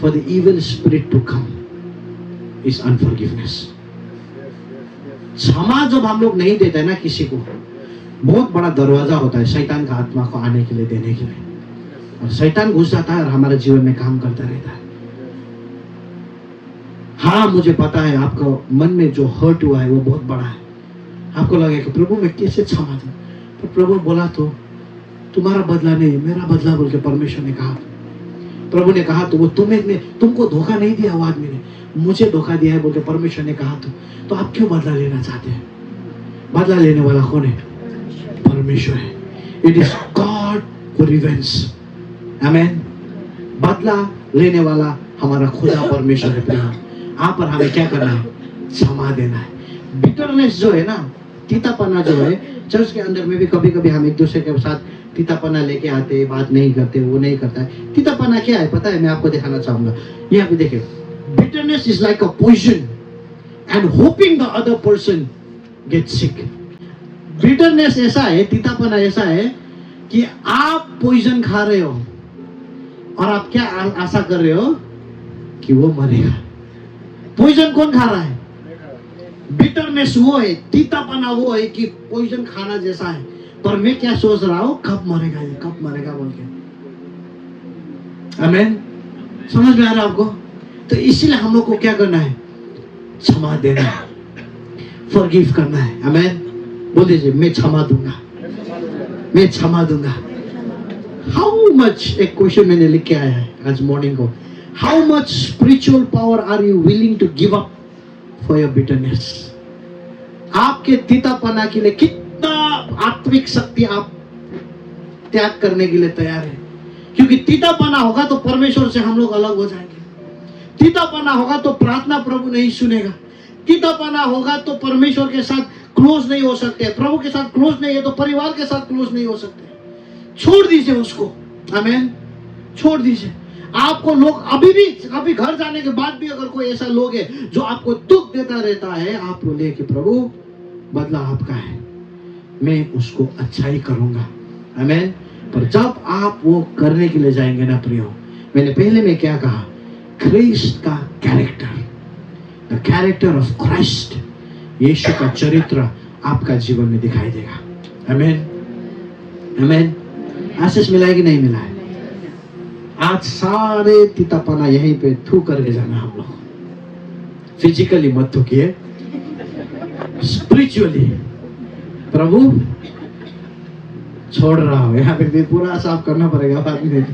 A: for the evil spirit to come is unforgiveness. क्षमा जब हम लोग नहीं देते ना किसी को, बहुत बड़ा दरवाजा होता है शैतान का आत्मा को आने के लिए, देने के लिए, और शैतान घुस जाता है और हमारे जीवन में काम करता रहता है। हाँ, मुझे पता है आपको मन में जो हर्ट हुआ है वो बहुत बड़ा है। आपको लगे कि प्रभु मैं कैसे क्षमा दूं, पर प्रभु बोला तो तुम्हारा बदला नहीं मेरा बदला बोल के परमेश्वर ने कहा। प्रभु ने कहा तो वो तुमको धोखा नहीं दिया, वो आदमी ने मुझे धोखा दिया है बोल के परमेश्वर ने कहा तो आप क्यों बदला लेना चाहते हैं? बदला लेने वाला कौन है? परमेश्वर है। It is God who revenge. आमीन। बदला लेने वाला हमारा खुदा परमेश्वर है। आप पर हमें क्या करना है? क्षमा देना है। बिटरनेस जो है ना, तीतापना जो है, चर्च के अंदर में भी कभी कभी हम एक दूसरे के साथ तीतापना लेके आते, बात नहीं करते, वो नहीं करता है। तीतापना क्या है पता है? मैं आपको दिखाना चाहूंगा। यहाँ पे देखिए, bitterness is like a poison and hoping the other person get sick. Bitterness ऐसा है, तीतापना ऐसा है कि आप पॉइजन खा रहे हो और आप क्या आशा कर रहे हो कि वो मरेगा। पॉइजन कौन खा रहा है? बिटरनेस वो है, तीतापना वो है कि पॉइजन खाना जैसा है, पर मैं क्या सोच रहा हूं, कब मरेगा ये, कब मरेगा बोल के। आमीन। समझ में आ रहा है आपको? तो इसीलिए हम लोग को क्या करना है? क्षमा देना है, फॉरगिव करना है। आमीन। बोल दीजिए, मैं क्षमा दूंगा, मैं क्षमा दूंगा। हाउ मच, एक क्वेश्चन मैंने लिख के आया है आज मॉर्निंग को, how much spiritual power are you willing to give up for your bitterness? आपके तीतापना के लिए कितना आत्मिक शक्ति आप त्याग करने के लिए तैयार है? क्योंकि तीतापना होगा तो परमेश्वर से हम लोग अलग हो जाएंगे। तीतापना होगा तो प्रार्थना प्रभु नहीं सुनेगा। तीतापना होगा तो परमेश्वर के साथ क्लोज नहीं हो सकते, प्रभु के साथ क्लोज नहीं है तो परिवार के साथ क्लोज नहीं हो सकते। छोड़ दीजिए उसको, आमेन, छोड़ दीजिए। आपको लोग अभी घर जाने के बाद भी अगर कोई ऐसा लोग है जो आपको दुख देता रहता है, आप बोले कि प्रभु बदला आपका है, मैं उसको अच्छा ही करूंगा, आमेन। पर जब आप वो करने के लिए जाएंगे ना प्रियो, मैंने पहले में क्या कहा, क्रिस्ट का character, the character of Christ, Yeshu का चरित्र आपका जीवन में दिखाई देगा, आमेन, आमेन। आशीष मिला है कि नहीं मिला है? आज सारे तीतापना यहीं पे थू करके जाना हम लोग, फिजिकली मत थूकिए, स्पिरिचुअली। प्रभु छोड़ रहा हूं, यहाँ पे पूरा साफ करना पड़ेगा बाद में।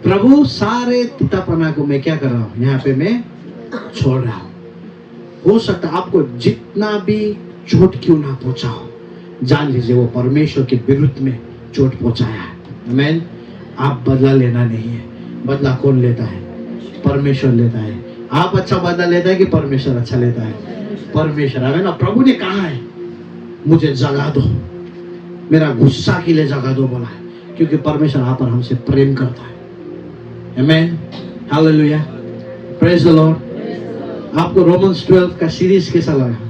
A: प्रभु सारे तीतापना को मैं क्या कर रहा हूं, यहाँ पे मैं छोड़ रहा हूं। हो सकता आपको जितना भी चोट क्यों ना पहुंचा हो, जान लीजिए वो परमेश्वर के विरुद्ध में चोट पहुंचाया है, आमेन। आप बदला लेना नहीं है, बदला कौन लेता है? परमेश्वर लेता है। आप अच्छा बदला लेता है कि परमेश्वर अच्छा लेता है? परमेश्वर, आमेन। ना प्रभु ने कहा है मुझे जगा दो, मेरा गुस्सा के लिए जगा दो बोला है, क्योंकि परमेश्वर आप पर हमसे प्रेम करता है, आमेन, हालेलुया, प्रेज द लॉर्ड। आपको रोमन्स 12 का सीरीज कैसा लगा?